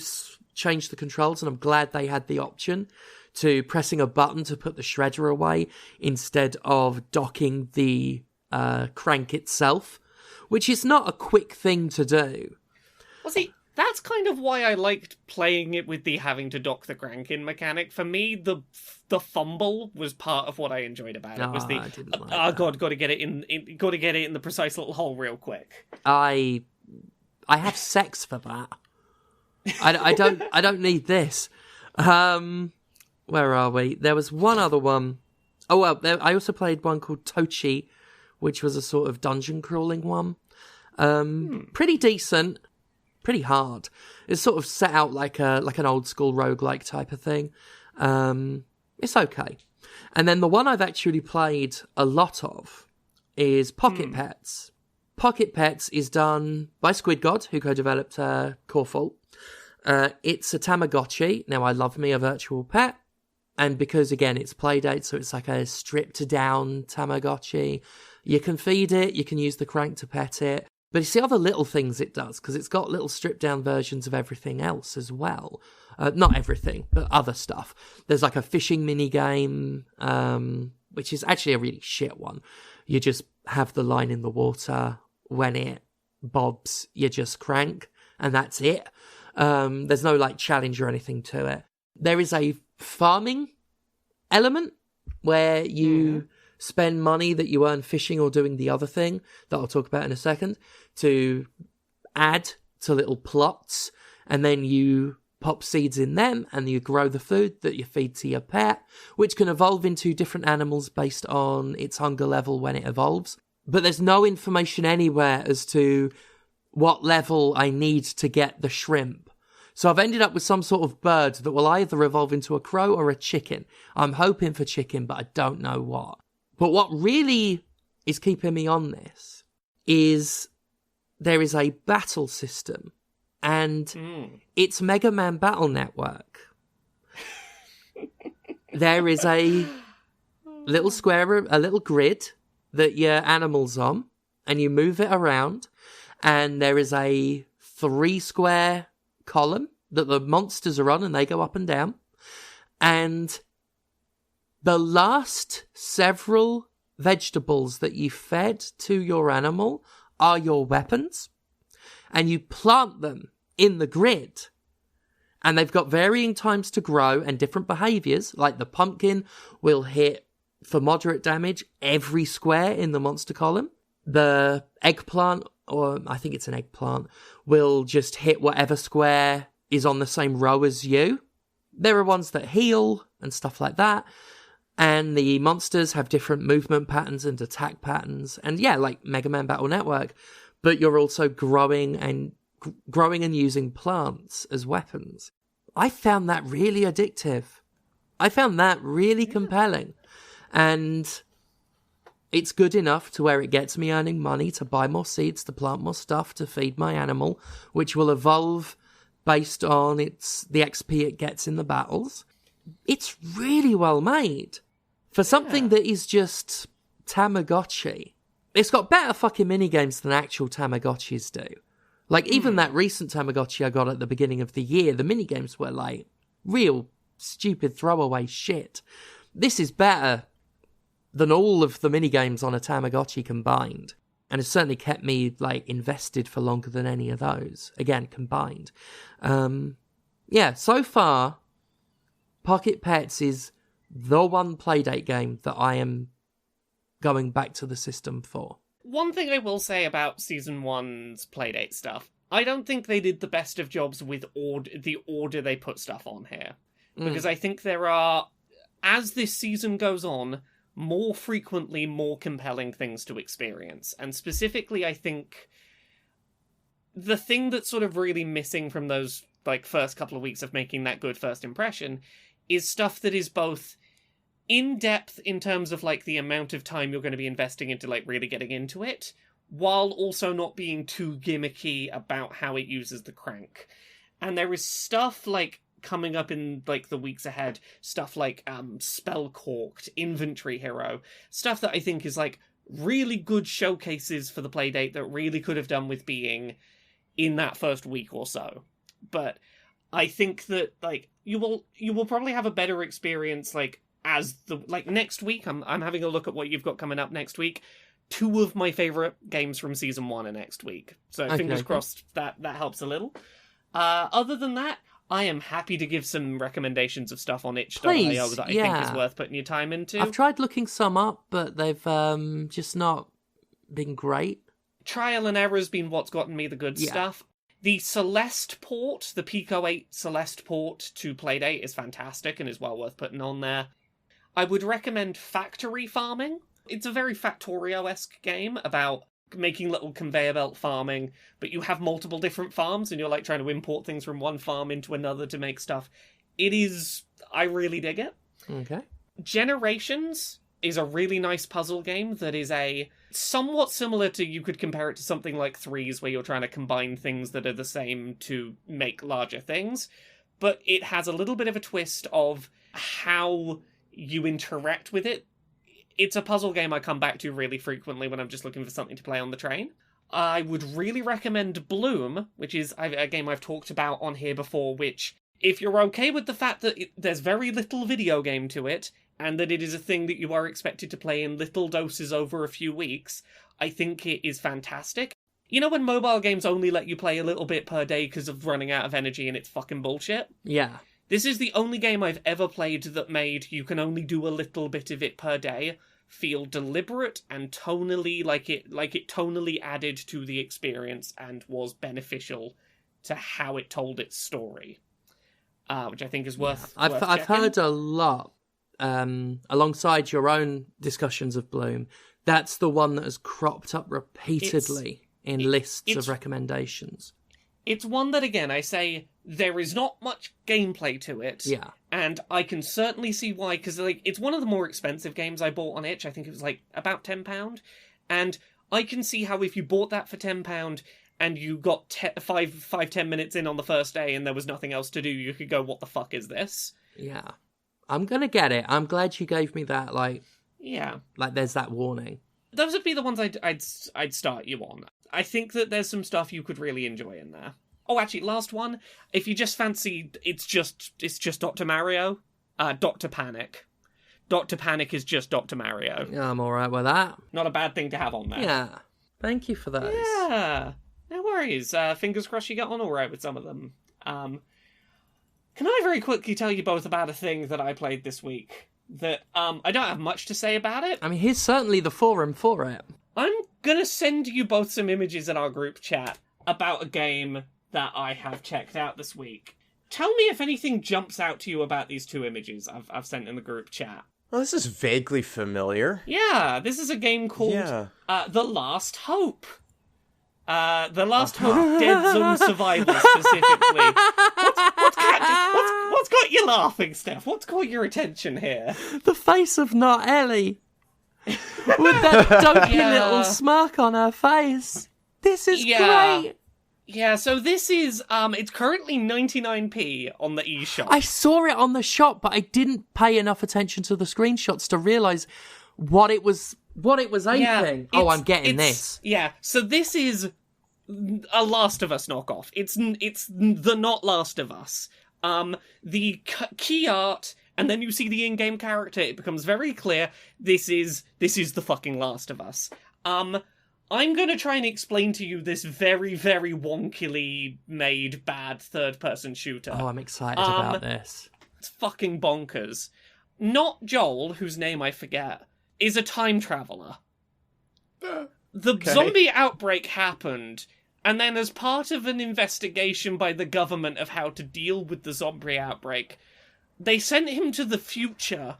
change the controls, and I'm glad they had the option to pressing a button to put the shredder away instead of docking the crank itself, which is not a quick thing to do. Well, see, that's kind of why I liked playing it with the having to dock the crank in mechanic. For me, the fumble was part of what I enjoyed about it. Was the I didn't like that. God, got to get it in the precise little hole real quick. I have sex for that. I don't need this. Where are we? There was one other one. Oh well, I also played one called Tochi, which was a sort of dungeon crawling one. Pretty decent, pretty hard. It's sort of set out like an old school roguelike type of thing. It's okay. And then the one I've actually played a lot of is Pocket Pets. Pocket Pets is done by Squid God, who co-developed Core Fault. It's a Tamagotchi. Now, I love me a virtual pet. And because, again, it's Playdate, so it's like a stripped-down Tamagotchi. You can feed it, you can use the crank to pet it. But you see other little things it does, because it's got little stripped-down versions of everything else as well. Not everything, but other stuff. There's like a fishing minigame, which is actually a really shit one. You just have the line in the water. When it bobs, you just crank, and that's it. There's no like challenge or anything to it. There is a farming element where you spend money that you earn fishing or doing the other thing that I'll talk about in a second to add to little plots, and then you pop seeds in them and you grow the food that you feed to your pet, which can evolve into different animals based on its hunger level when it evolves. But there's no information anywhere as to what level I need to get the shrimp. So I've ended up with some sort of bird that will either evolve into a crow or a chicken. I'm hoping for chicken, but I don't know what. But what really is keeping me on this is there is a battle system, and it's Mega Man Battle Network. There is a little square, a little grid that your animal's on, and you move it around, and there is a 3-square column that the monsters are on, and they go up and down. And the last several vegetables that you fed to your animal are your weapons, and you plant them in the grid. And they've got varying times to grow and different behaviours, like the pumpkin will hit for moderate damage every square in the monster column. The eggplant, or I think it's an eggplant, will just hit whatever square is on the same row as you. There are ones that heal and stuff like that. And the monsters have different movement patterns and attack patterns. And yeah, like Mega Man Battle Network. But you're also growing and using plants as weapons. I found that really addictive. I found that really compelling. And It's good enough to where it gets me earning money to buy more seeds, to plant more stuff, to feed my animal, which will evolve based on the XP it gets in the battles. It's really well made. For something that is just Tamagotchi. It's got better fucking minigames than actual Tamagotchis do. Like, even that recent Tamagotchi I got at the beginning of the year, the minigames were, like, real stupid throwaway shit. This is better than all of the minigames on a Tamagotchi combined. And it's certainly kept me, like, invested for longer than any of those. Again, combined. So far, Pocket Pets is the one Playdate game that I am going back to the system for. One thing I will say about Season 1's Playdate stuff, I don't think they did the best of jobs with the order they put stuff on here. Because I think there are, as this season goes on, more frequently more compelling things to experience. And specifically, I think the thing that's sort of really missing from those like first couple of weeks of making that good first impression is stuff that is both in depth in terms of like the amount of time you're going to be investing into like really getting into it, while also not being too gimmicky about how it uses the crank. And there is stuff like coming up in like the weeks ahead, stuff like Spell Corked, Inventory Hero, stuff that I think is like really good showcases for the Playdate that really could have done with being in that first week or so. But I think that like you will probably have a better experience like as the like next week. I'm having a look at what you've got coming up next week. 2 of my favorite games from Season 1 are next week. So fingers crossed that helps a little. Other than that, I am happy to give some recommendations of stuff on itch.io that I think is worth putting your time into. I've tried looking some up, but they've just not been great. Trial and error has been what's gotten me the good stuff. The Celeste port, the Pico 8 Celeste port to Playdate is fantastic and is well worth putting on there. I would recommend Factory Farming. It's a very Factorio-esque game about making little conveyor belt farming, but you have multiple different farms and you're like trying to import things from one farm into another to make stuff. I really dig it. Okay. Generations is a really nice puzzle game that is a somewhat similar to, you could compare it to something like Threes, where you're trying to combine things that are the same to make larger things, but it has a little bit of a twist of how you interact with it. It's a puzzle game I come back to really frequently when I'm just looking for something to play on the train. I would really recommend Bloom, which is a game I've talked about on here before, which, if you're okay with the fact that there's very little video game to it, and that it is a thing that you are expected to play in little doses over a few weeks, I think it is fantastic. You know when mobile games only let you play a little bit per day because of running out of energy and it's fucking bullshit? Yeah. This is the only game I've ever played that made you can only do a little bit of it per day feel deliberate and tonally like it tonally added to the experience and was beneficial to how it told its story, which I think is worth. I've heard a lot alongside your own discussions of Bloom. That's the one that has cropped up repeatedly in lists of recommendations. It's one that, again, I say there is not much gameplay to it. Yeah. And I can certainly see why, because like it's one of the more expensive games I bought on itch. I think it was like about £10. And I can see how if you bought that for £10 and you got 5-10 minutes in on the first day and there was nothing else to do, you could go, what the fuck is this? Yeah. I'm gonna get it. I'm glad you gave me that, like there's that warning. Those would be the ones I'd start you on. I think that there's some stuff you could really enjoy in there. Oh, actually, last one. If you just fancy, it's just Dr. Mario. Dr. Panic. Dr. Panic is just Dr. Mario. Yeah, I'm alright with that. Not a bad thing to have on there. Yeah. Thank you for those. Yeah. No worries. Fingers crossed you got on alright with some of them. Can I very quickly tell you both about a thing that I played this week? That I don't have much to say about it. I mean, here's certainly the forum for it. I'm gonna send you both some images in our group chat about a game that I have checked out this week. Tell me if anything jumps out to you about these 2 images I've sent in the group chat. Well, this is vaguely familiar. Yeah, this is a game called The Last Hope. The Last Hope Dead Zone Survival, specifically. What's got you laughing, Steph? What's caught your attention here? The face of Not Ellie. with that dopey little smirk on her face. This is great. Yeah, so this is, it's currently 99p on the eShop. I saw it on the shop, but I didn't pay enough attention to the screenshots to realise what it was aping. I'm getting this. Yeah, so this is a Last of Us knockoff. It's the not Last of Us. The key art, and then you see the in-game character, it becomes very clear, this is the fucking Last of Us. I'm going to try and explain to you this very, very wonkily made bad third-person shooter. Oh, I'm excited about this. It's fucking bonkers. Not Joel, whose name I forget, is a time traveler. The zombie outbreak happened, and then as part of an investigation by the government of how to deal with the zombie outbreak, they sent him to the future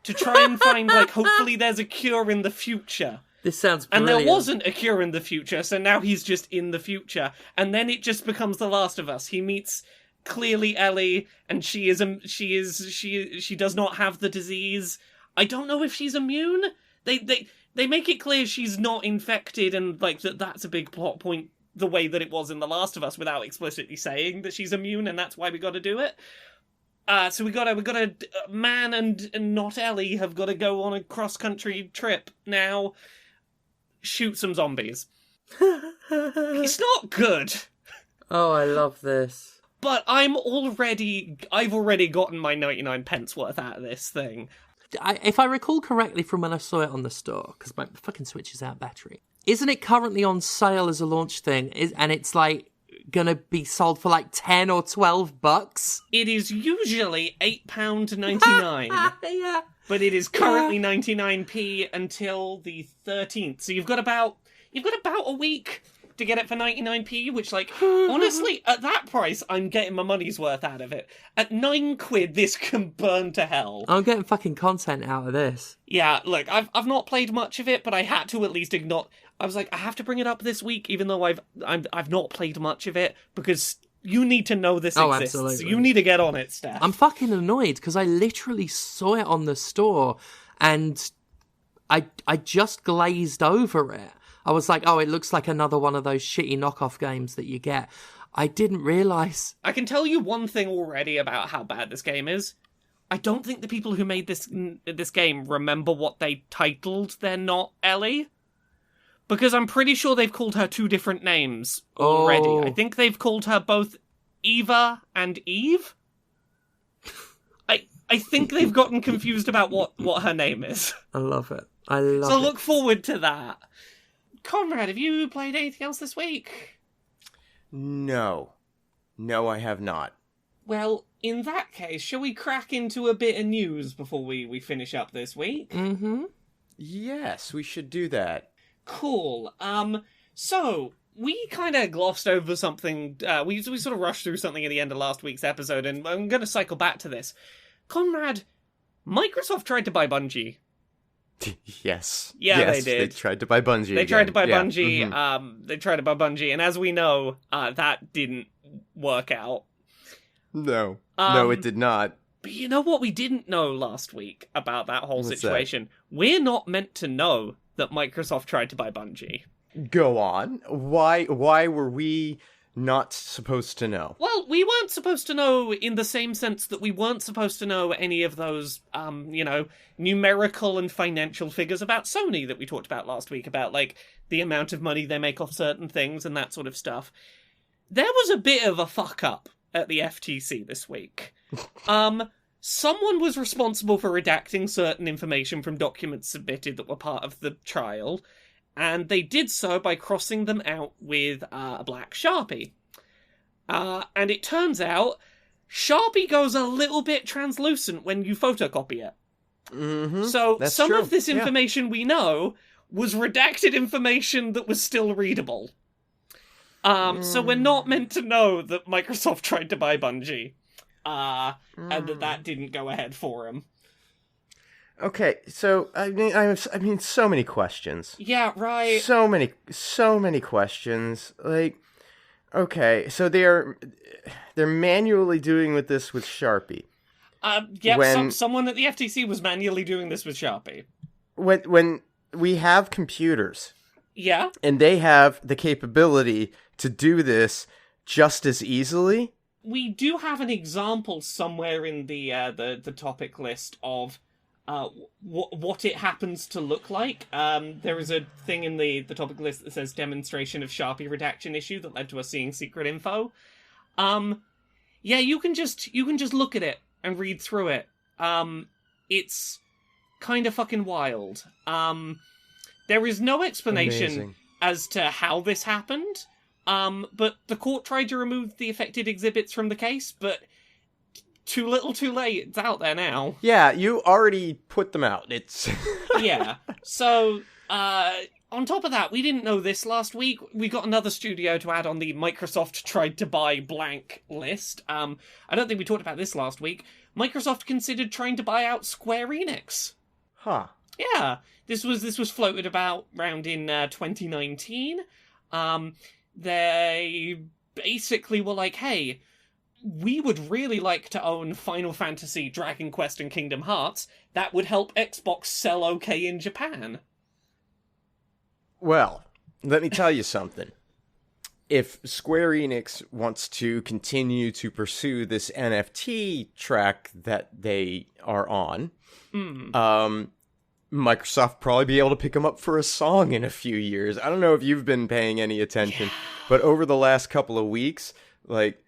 to try and find, hopefully there's a cure in the future. This sounds brilliant. And there wasn't a cure in the future, so now he's just in the future. And then it just becomes The Last of Us. He meets clearly Ellie, and she does not have the disease. I don't know if she's immune. They make it clear she's not infected, and that's a big plot point the way that it was in The Last of Us, without explicitly saying that she's immune, and that's why we got to do it. So we got a man and not Ellie have got to go on a cross-country trip now. Shoot some zombies. It's not good. Oh, I love this. But I've already gotten my 99 pence worth out of this thing. If I recall correctly from when I saw it on the store, because my fucking Switch is out of battery, isn't it currently on sale as a launch thing? And it's gonna be sold for 10 or $12? It is usually £8.99. Yeah. But it is currently 99p until the 13th. So you've got about a week to get it for 99p, which honestly, at that price, I'm getting my money's worth out of it. At £9, this can burn to hell. I'm getting fucking content out of this. Yeah, look, I've not played much of it, but I had to at least ignore. I was like, I have to bring it up this week, even though I've not played much of it, because you need to know this exists. Absolutely. You need to get on it, Steph. I'm fucking annoyed because I literally saw it on the store and I just glazed over it. I was like, oh, it looks like another one of those shitty knockoff games that you get. I didn't realise. I can tell you one thing already about how bad this game is. I don't think the people who made this game remember what they titled They're Not Ellie. Because I'm pretty sure they've called her two different names already. Oh. I think they've called her both Eva and Eve. I think they've gotten confused about what her name is. I love it. I love it. So look forward to that. Conrad, have you played anything else this week? No. No, I have not. Well, in that case, shall we crack into a bit of news before we finish up this week? Mm-hmm. Yes, we should do that. Cool. So we kind of glossed over something. We sort of rushed through something at the end of last week's episode, and I'm going to cycle back to this. Conrad, Microsoft tried to buy Bungie. Yes. Yeah, yes, they did. They tried to buy Bungie. They tried to buy yeah. Bungie. Mm-hmm. They tried to buy Bungie, and as we know, that didn't work out. No. No, it did not. But you know what we didn't know last week about that whole What's situation? We're not meant to know that Microsoft tried to buy Bungie. Go on. Why were we not supposed to know? Well, we weren't supposed to know in the same sense that we weren't supposed to know any of those, numerical and financial figures about Sony that we talked about last week, about, the amount of money they make off certain things and that sort of stuff. There was a bit of a fuck-up at the FTC this week. Someone was responsible for redacting certain information from documents submitted that were part of the trial, and they did so by crossing them out with a black Sharpie. And it turns out, Sharpie goes a little bit translucent when you photocopy it. Mm-hmm. So That's some true. of this Yeah. information we know was redacted information that was still readable. So we're not meant to know that Microsoft tried to buy Bungie. And that didn't go ahead for him. Okay, so I mean, so many questions. Yeah, right. So many questions. Okay, so they're manually doing this with Sharpie. Yeah, someone at the FTC was manually doing this with Sharpie. when we have computers, Yeah. and they have the capability to do this just as easily. We do have an example somewhere in the topic list of what it happens to look like. There is a thing in the topic list that says demonstration of Sharpie redaction issue that led to us seeing secret info. Yeah, you can just look at it and read through it. It's kind of fucking wild. There is no explanation Amazing. as to how this happened. But the court tried to remove the affected exhibits from the case, but too little too late. It's out there now. Yeah, you already put them out. It's Yeah. So, on top of that, we didn't know this last week. We got another studio to add on the Microsoft tried to buy blank list. I don't think we talked about this last week. Microsoft considered trying to buy out Square Enix. Huh. Yeah. This was floated around in 2019. They basically were like, hey, we would really like to own Final Fantasy, Dragon Quest, and Kingdom Hearts. That would help Xbox sell okay in Japan. Well, let me tell you something. If Square Enix wants to continue to pursue this NFT track that they are on, Microsoft probably be able to pick them up for a song in a few years. I don't know if you've been paying any attention, but over the last couple of weeks, like,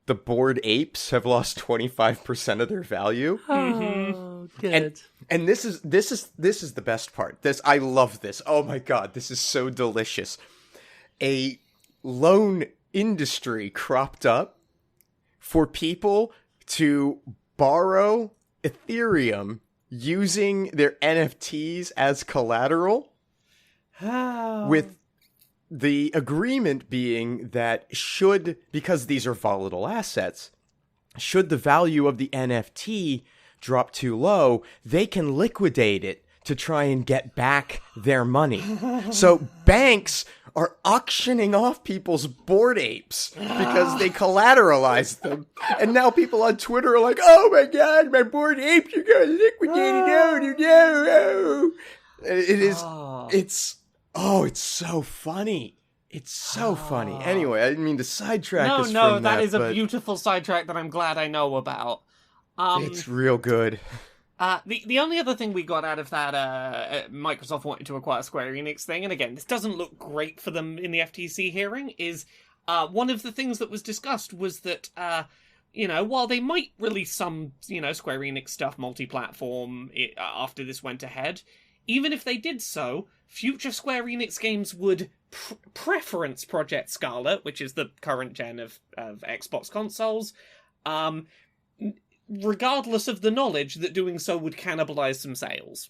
the Bored Apes have lost 25% of their value. Oh, good. And this is the best part. I love this. Oh my god, this is so delicious. A loan industry cropped up for people to borrow Ethereum using their NFTs as collateral, with the agreement being that because these are volatile assets, should the value of the NFT drop too low, they can liquidate it to try and get back their money. So banks are auctioning off people's Bored Apes because they collateralized them. And now people on Twitter are like, oh my god, my Bored Apes are going liquidated. No. It is, it's so funny. It's so funny. Anyway, I didn't mean to sidetrack us from that. No, that is a beautiful sidetrack that I'm glad I know about. It's real good. The only other thing we got out of that Microsoft wanted to acquire Square Enix thing, and again, this doesn't look great for them in the FTC hearing, is one of the things that was discussed was that, while they might release some, Square Enix stuff multi-platform after this went ahead, even if they did so, future Square Enix games would preference Project Scarlet, which is the current gen of Xbox consoles, regardless of the knowledge that doing so would cannibalize some sales.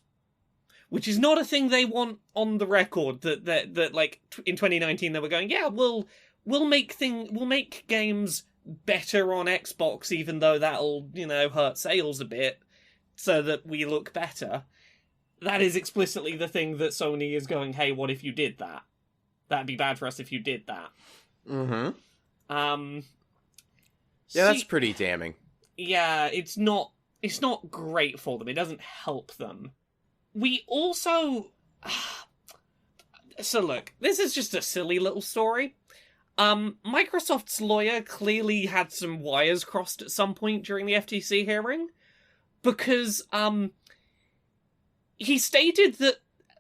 Which is not a thing they want on the record, that like, in 2019 they were going, yeah, we'll make games better on Xbox, even though that'll, hurt sales a bit, so that we look better. That is explicitly the thing that Sony is going, hey, what if you did that? That'd be bad for us if you did that. Mm-hmm. Yeah, that's pretty damning. Yeah, it's not great for them. It doesn't help them. We also... So look, this is just a silly little story. Microsoft's lawyer clearly had some wires crossed at some point during the FTC hearing, because he stated that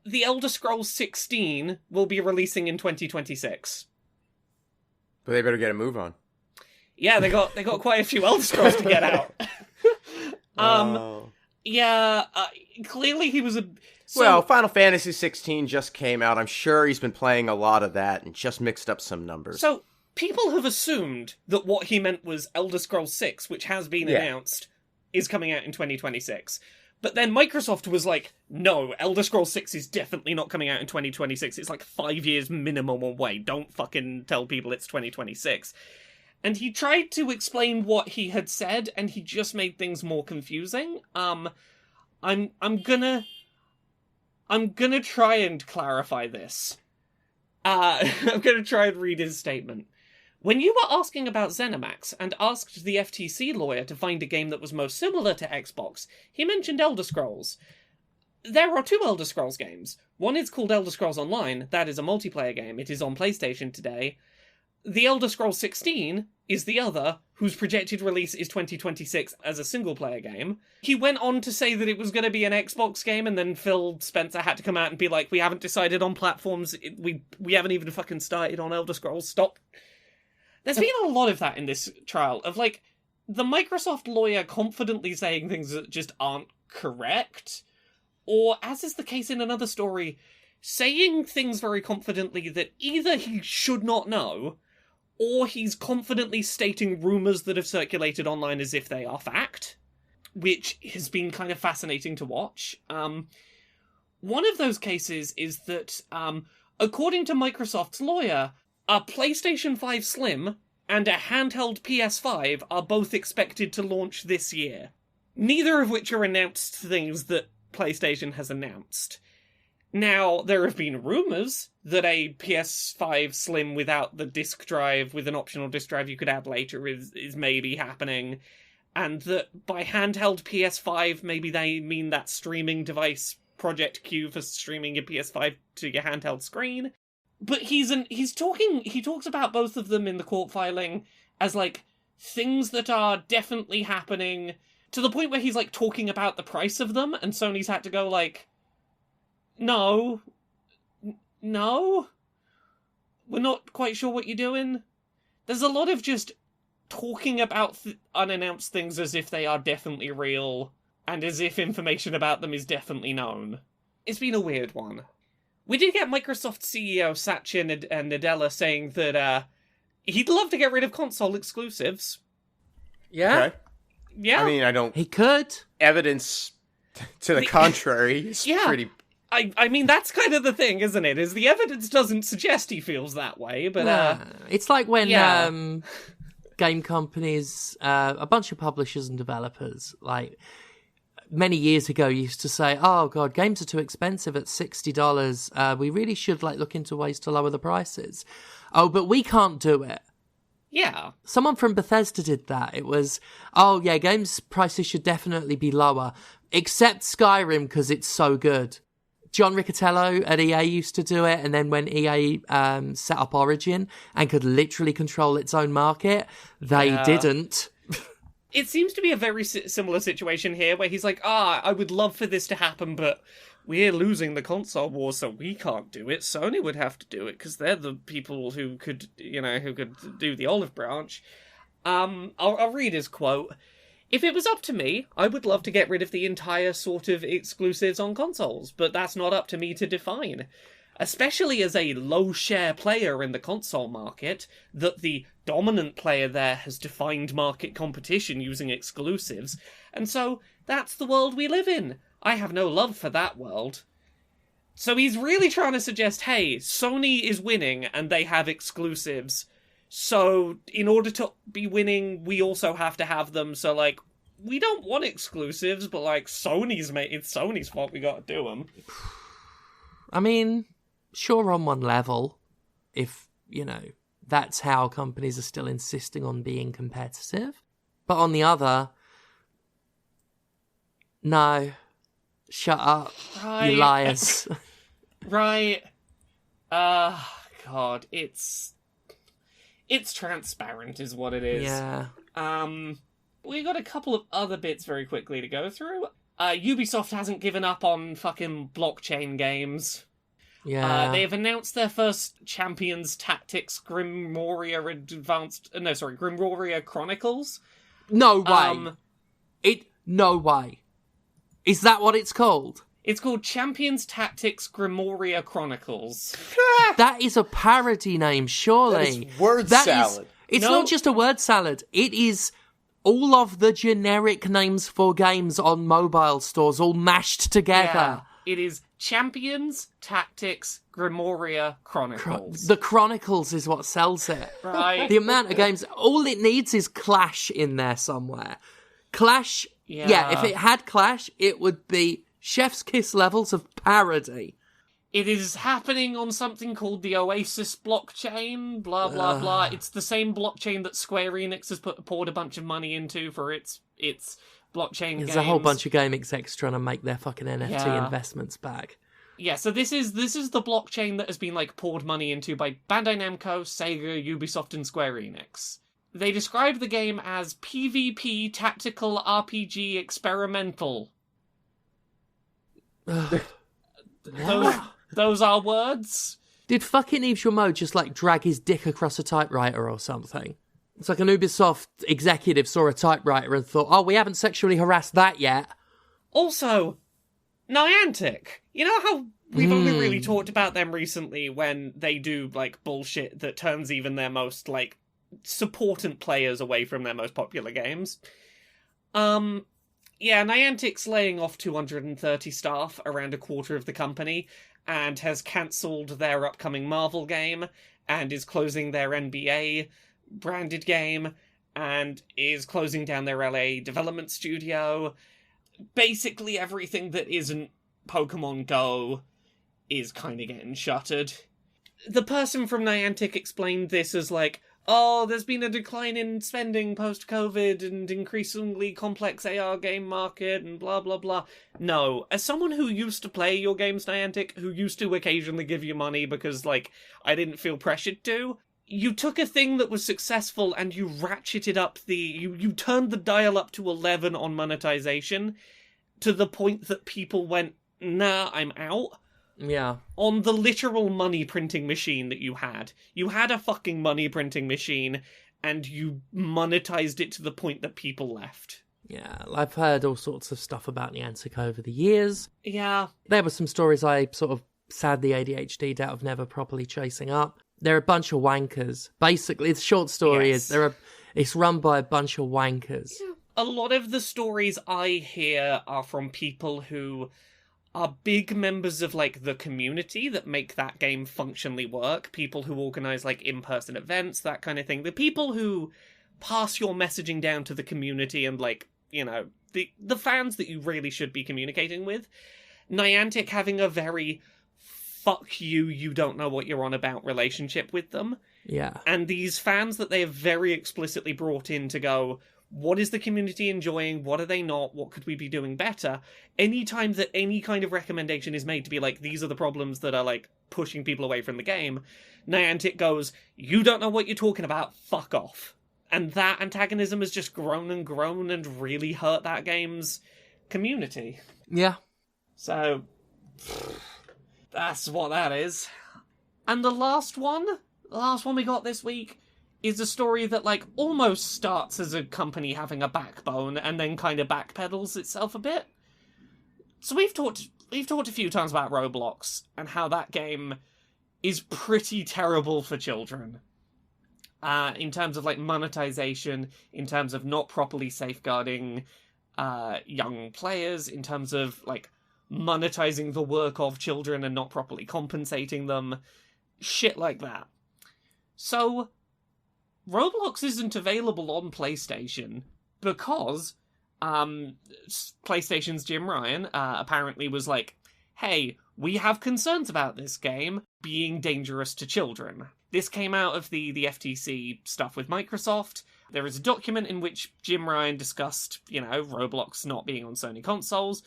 The Elder Scrolls 16 will be releasing in 2026. But they better get a move on. Yeah, they got quite a few Elder Scrolls to get out. Yeah, clearly he was a... Well, Final Fantasy 16 just came out. I'm sure he's been playing a lot of that and just mixed up some numbers. So, people have assumed that what he meant was Elder Scrolls 6, which has been announced, is coming out in 2026. But then Microsoft was like, no, Elder Scrolls 6 is definitely not coming out in 2026. It's like 5 years minimum away. Don't fucking tell people it's 2026. And he tried to explain what he had said, and he just made things more confusing. I'm gonna try and clarify this. I'm gonna try and read his statement. When you were asking about ZeniMax and asked the FTC lawyer to find a game that was most similar to Xbox, he mentioned Elder Scrolls. there are 2 Elder Scrolls games. One is called Elder Scrolls Online. That is a multiplayer game. It is on PlayStation today. The Elder Scrolls 16 is the other, whose projected release is 2026 as a single-player game. He went on to say that it was going to be an Xbox game, and then Phil Spencer had to come out and be like, we haven't decided on platforms, we haven't even fucking started on Elder Scrolls, stop. There's been a lot of that in this trial, of like, the Microsoft lawyer confidently saying things that just aren't correct, or, as is the case in another story, saying things very confidently that either he should not know, or he's confidently stating rumours that have circulated online as if they are fact, which has been kind of fascinating to watch. One of those cases is that, according to Microsoft's lawyer, a PlayStation 5 Slim and a handheld PS5 are both expected to launch this year. Neither of which are announced things that PlayStation has announced. Now, there have been rumours that a PS5 Slim without the disc drive, with an optional disc drive you could add later, is maybe happening, and that by handheld PS5, maybe they mean that streaming device, Project Q, for streaming your PS5 to your handheld screen. But he talks about both of them in the court filing as, like, things that are definitely happening, to the point where he's, like, talking about the price of them, and Sony's had to go, like, No, we're not quite sure what you're doing. There's a lot of just talking about unannounced things as if they are definitely real, and as if information about them is definitely known. It's been a weird one. We did get Microsoft CEO Satya Nadella saying that he'd love to get rid of console exclusives. Yeah? Okay. Yeah. I mean, I don't... He could. Evidence to the contrary is Yeah. pretty... I mean, that's kind of the thing, isn't it? Is the evidence doesn't suggest he feels that way, but it's like when yeah. Game companies, a bunch of publishers and developers, like many years ago, used to say, "Oh God, games are too expensive at $60. We really should look into ways to lower the prices." Oh, but we can't do it. Yeah. Someone from Bethesda did that. It was, "Oh yeah, games prices should definitely be lower, except Skyrim because it's so good." John Riccatello at EA used to do it, and then when EA set up Origin and could literally control its own market, they didn't. It seems to be a very similar situation here, where he's like, I would love for this to happen, but we're losing the console war, so we can't do it. Sony would have to do it, because they're the people who could do the olive branch. I'll read his quote. "If it was up to me, I would love to get rid of the entire sort of exclusives on consoles, but that's not up to me to define. Especially as a low-share player in the console market, that the dominant player there has defined market competition using exclusives, and so that's the world we live in. I have no love for that world." So he's really trying to suggest, hey, Sony is winning and they have exclusives. So, in order to be winning, we also have to have them, so, we don't want exclusives, but, it's Sony's fault we gotta do them. I mean, sure, on one level, if, that's how companies are still insisting on being competitive. But on the other, no. Shut up, Right. you liars. Right. God, it's transparent is what it is. Yeah. We got a couple of other bits very quickly to go through. Ubisoft hasn't given up on fucking blockchain games. Yeah. They have announced their first Champions Tactics Grimoria Chronicles. No way. No way. Is that what it's called? It's called Champions Tactics Grimoria Chronicles. That is a parody name, surely. That is word salad. It's not just a word salad. It is all of the generic names for games on mobile stores all mashed together. Yeah, it is Champions Tactics Grimoria Chronicles. The Chronicles is what sells it. Right. The amount of games, all it needs is Clash in there somewhere. Clash, yeah, if it had Clash, it would be chef's kiss levels of parody. It is happening on something called the Oasis blockchain, blah, blah, blah. It's the same blockchain that Square Enix has poured a bunch of money into for its blockchain games. There's a whole bunch of game execs trying to make their fucking NFT investments back. Yeah, so this is the blockchain that has been like poured money into by Bandai Namco, Sega, Ubisoft, and Square Enix. They describe the game as PvP tactical RPG experimental. Those are words. Did fucking Yves Chaumont just like drag his dick across a typewriter or something? It's like an Ubisoft executive saw a typewriter and thought, oh, we haven't sexually harassed that yet. Also, Niantic. You know how we've only really talked about them recently when they do, like, bullshit that turns even their most, like, supportant players away from their most popular games? Yeah, Niantic's laying off 230 staff, around a quarter of the company, and has cancelled their upcoming Marvel game, and is closing their NBA branded game, and is closing down their LA development studio. Basically everything that isn't Pokemon Go is kind of getting shuttered. The person from Niantic explained this as like, oh, there's been a decline in spending post-COVID and increasingly complex AR game market and blah, blah, blah. No, as someone who used to play your games, Niantic, who used to occasionally give you money because, like, I didn't feel pressured to, you took a thing that was successful and you ratcheted up you turned the dial up to 11 on monetization to the point that people went, nah, I'm out. Yeah. On the literal money printing machine that you had. You had a fucking money printing machine and you monetized it to the point that people left. Yeah, I've heard all sorts of stuff about Niantic over the years. Yeah. There were some stories I sort of sadly ADHD'd out of never properly chasing up. They're a bunch of wankers. Basically, the short story is it's run by a bunch of wankers. Yeah. A lot of the stories I hear are from people who are big members of, like, the community that make that game functionally work. People who organise, like, in-person events, that kind of thing. The people who pass your messaging down to the community and, like, you know, the fans that you really should be communicating with. Niantic having a very fuck you, you don't know what you're on about relationship with them. Yeah. And these fans that they have very explicitly brought in to go, what is the community enjoying? What are they not? What could we be doing better? Anytime that any kind of recommendation is made to be like, these are the problems that are, like, pushing people away from the game, Niantic goes, you don't know what you're talking about, fuck off. And that antagonism has just grown and really hurt that game's community. Yeah. So, that's what that is. And the last one we got this week, is a story that, like, almost starts as a company having a backbone and then kind of backpedals itself a bit. So we've talked a few times about Roblox and how that game is pretty terrible for children. In terms of, like, monetization, in terms of not properly safeguarding young players, in terms of, like, monetizing the work of children and not properly compensating them. Shit like that. So Roblox isn't available on PlayStation because PlayStation's Jim Ryan apparently was like, hey, we have concerns about this game being dangerous to children. This came out of the FTC stuff with Microsoft. There is a document in which Jim Ryan discussed, you know, Roblox not being on Sony consoles.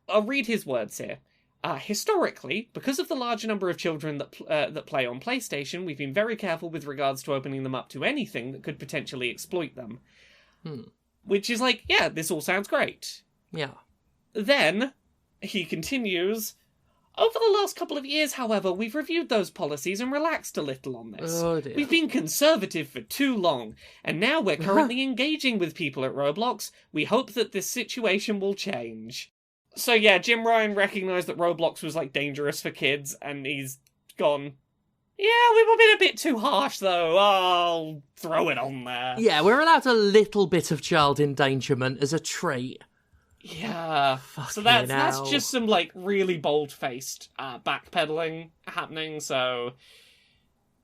I'll read his words here. Historically, because of the large number of children that play on PlayStation, we've been very careful with regards to opening them up to anything that could potentially exploit them. Which is like, yeah, this all sounds great. Yeah. Then, he continues, over the last couple of years, however, we've reviewed those policies and relaxed a little on this. Oh, dear. We've been conservative for too long, and now we're currently engaging with people at Roblox. We hope that this situation will change. So yeah, Jim Ryan recognised that Roblox was, like, dangerous for kids, and he's gone, yeah, we've been a bit too harsh, though. I'll throw it on there. Yeah, we're allowed a little bit of child endangerment as a treat. Yeah. Fucking So that's hell. just some, like, really bold-faced backpedaling happening, so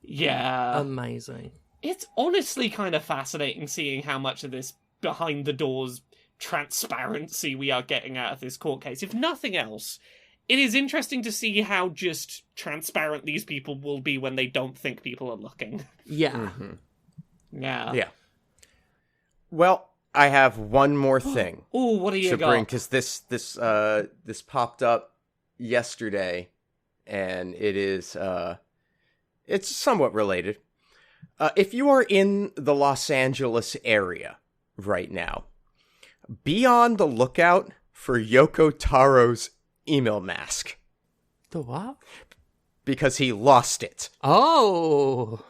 yeah. Amazing. It's honestly kind of fascinating seeing how much of this behind-the-doors transparency we are getting out of this court case. If nothing else, it is interesting to see how just transparent these people will be when they don't think people are looking. Yeah. Mm-hmm. Yeah. Yeah. Well, I have one more thing. Oh, what do you to got? bring, because this popped up yesterday, and it is it's somewhat related. If you are in the Los Angeles area right now, be on the lookout for Yoko Taro's email mask. The what? Because he lost it. Oh.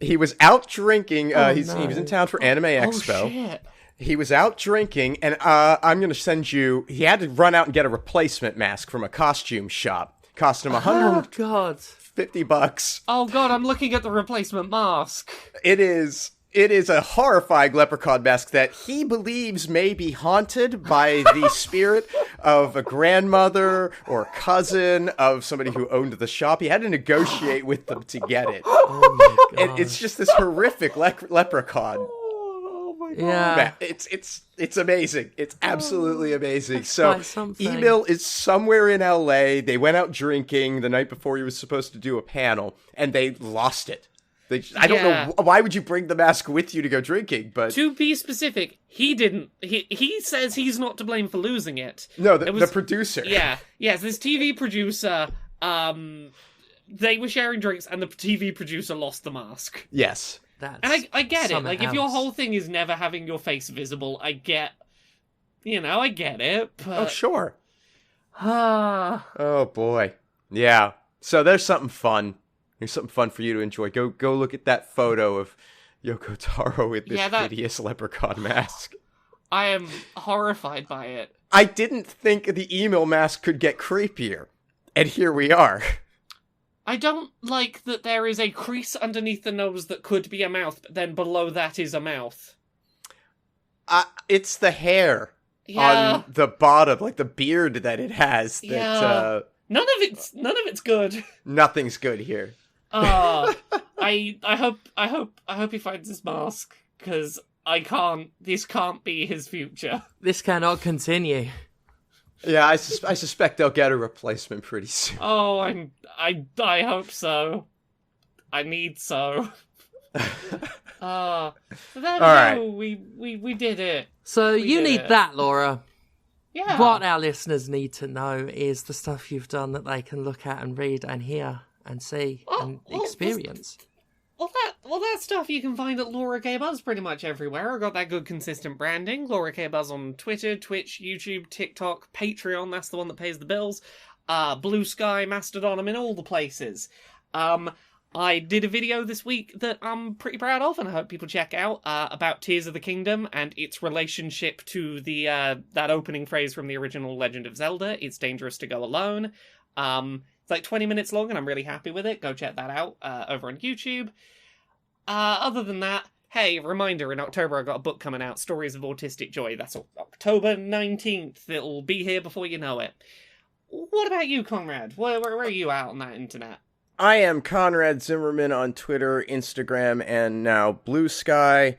He was out drinking. He was in town for Anime Oh, Expo. shit. He was out drinking, and I'm going to send you... He had to run out and get a replacement mask from a costume shop. Cost him $150. Oh, God, I'm looking at the replacement mask. It is a horrifying leprechaun mask that he believes may be haunted by the spirit of a grandmother or cousin of somebody who owned the shop. He had to negotiate with them to get it. Oh my God. And it's just this horrific leprechaun. Oh, my God. Yeah. Man, it's amazing. It's absolutely amazing. So, quite something. Emil is somewhere in LA. They went out drinking the night before he was supposed to do a panel, and they lost it. I don't know, why would you bring the mask with you to go drinking, but... To be specific, he didn't. He says he's not to blame for losing it. No, the producer. Yeah. Yes, this TV producer, they were sharing drinks, and the TV producer lost the mask. Yes. And I get it. Like, if your else. whole thing is never having your face visible, I get it, but... Oh, sure. Ah. Oh, boy. Yeah. So there's something fun. There's something fun for you to enjoy. Go look at that photo of Yoko Taro with this hideous leprechaun mask. I am horrified by it. I didn't think the email mask could get creepier. And here we are. I don't like that there is a crease underneath the nose that could be a mouth, but then below that is a mouth. It's the hair on the bottom, like the beard that it has. That, None of it's good. Nothing's good here. I hope he finds his mask, because this can't be his future. This cannot continue. Yeah, I suspect they'll get a replacement pretty soon. Oh, I hope so. I need so. There we go. We did it. So you need that, Laura. Yeah. What our listeners need to know is the stuff you've done that they can look at and read and hear and see and experience. Well, that stuff you can find at Laura K. Buzz pretty much everywhere. I got that good consistent branding. Laura K. Buzz on Twitter, Twitch, YouTube, TikTok, Patreon, that's the one that pays the bills. Blue Sky, Mastodon, I'm in all the places. I did a video this week that I'm pretty proud of, and I hope people check out, about Tears of the Kingdom and its relationship to the that opening phrase from the original Legend of Zelda, It's Dangerous to Go Alone. It's like 20 minutes long, and I'm really happy with it. Go check that out over on YouTube. Other than that, hey, reminder, in October I got a book coming out, Stories of Autistic Joy. That's October 19th. It'll be here before you know it. What about you, Conrad? Where are you out on that internet? I am Conrad Zimmerman on Twitter, Instagram, and now Blue Sky,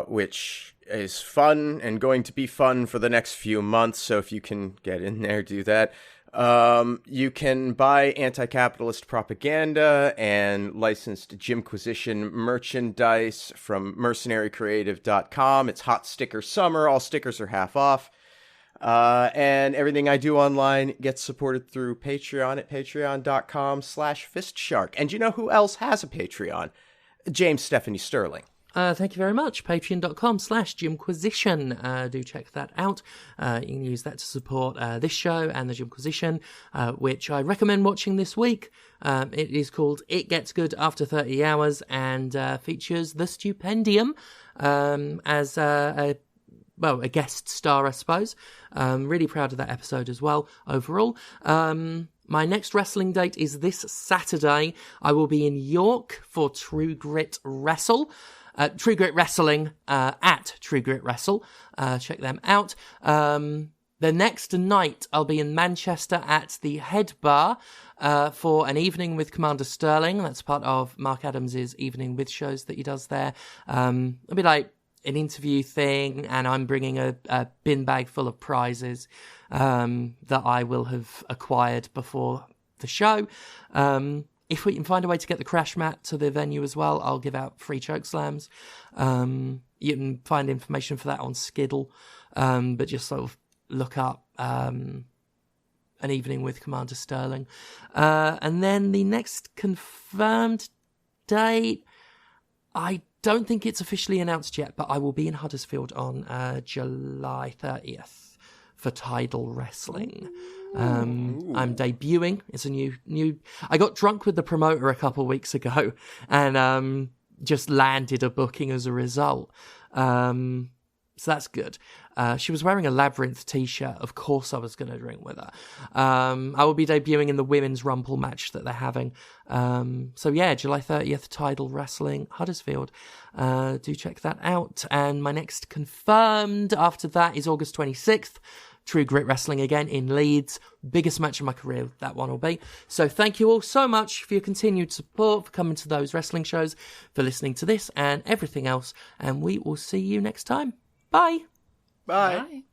which is fun and going to be fun for the next few months, so if you can get in there, do that. You can buy anti-capitalist propaganda and licensed Jimquisition merchandise from mercenarycreative.com. It's hot sticker summer. All stickers are half off. And everything I do online gets supported through Patreon at patreon.com/fistshark. And you know who else has a Patreon? James Stephanie Sterling. Thank you very much. Patreon.com/Jimquisition. Do check that out. You can use that to support this show and the Jimquisition, which I recommend watching this week. It is called It Gets Good After 30 Hours and features the Stupendium as a guest star, I suppose. Really proud of that episode as well, overall. My next wrestling date is this Saturday. I will be in York for True Grit Wrestle. True Grit Wrestling at True Grit Wrestle. Check them out. The next night, I'll be in Manchester at the Head Bar for an evening with Commander Sterling. That's part of Mark Adams' Evening With shows that he does there. It'll be like an interview thing, and I'm bringing a bin bag full of prizes that I will have acquired before the show. If we can find a way to get the crash mat to the venue as well, I'll give out free choke slams. You can find information for that on Skiddle, but just sort of look up An Evening with Commander Sterling. And then the next confirmed date, I don't think it's officially announced yet, but I will be in Huddersfield on July 30th for Tidal Wrestling. I'm debuting. It's a new. I got drunk with the promoter a couple of weeks ago, and just landed a booking as a result. So that's good. She was wearing a Labyrinth t-shirt. Of course I was going to drink with her. I will be debuting in the women's Rumble match that they're having. So yeah, July 30th, Tidal Wrestling, Huddersfield. Do check that out. And my next confirmed after that is August 26th. True Grit Wrestling again in Leeds. Biggest match of my career, that one will be. So thank you all so much for your continued support, for coming to those wrestling shows, for listening to this and everything else. And we will see you next time. Bye. Bye. Bye.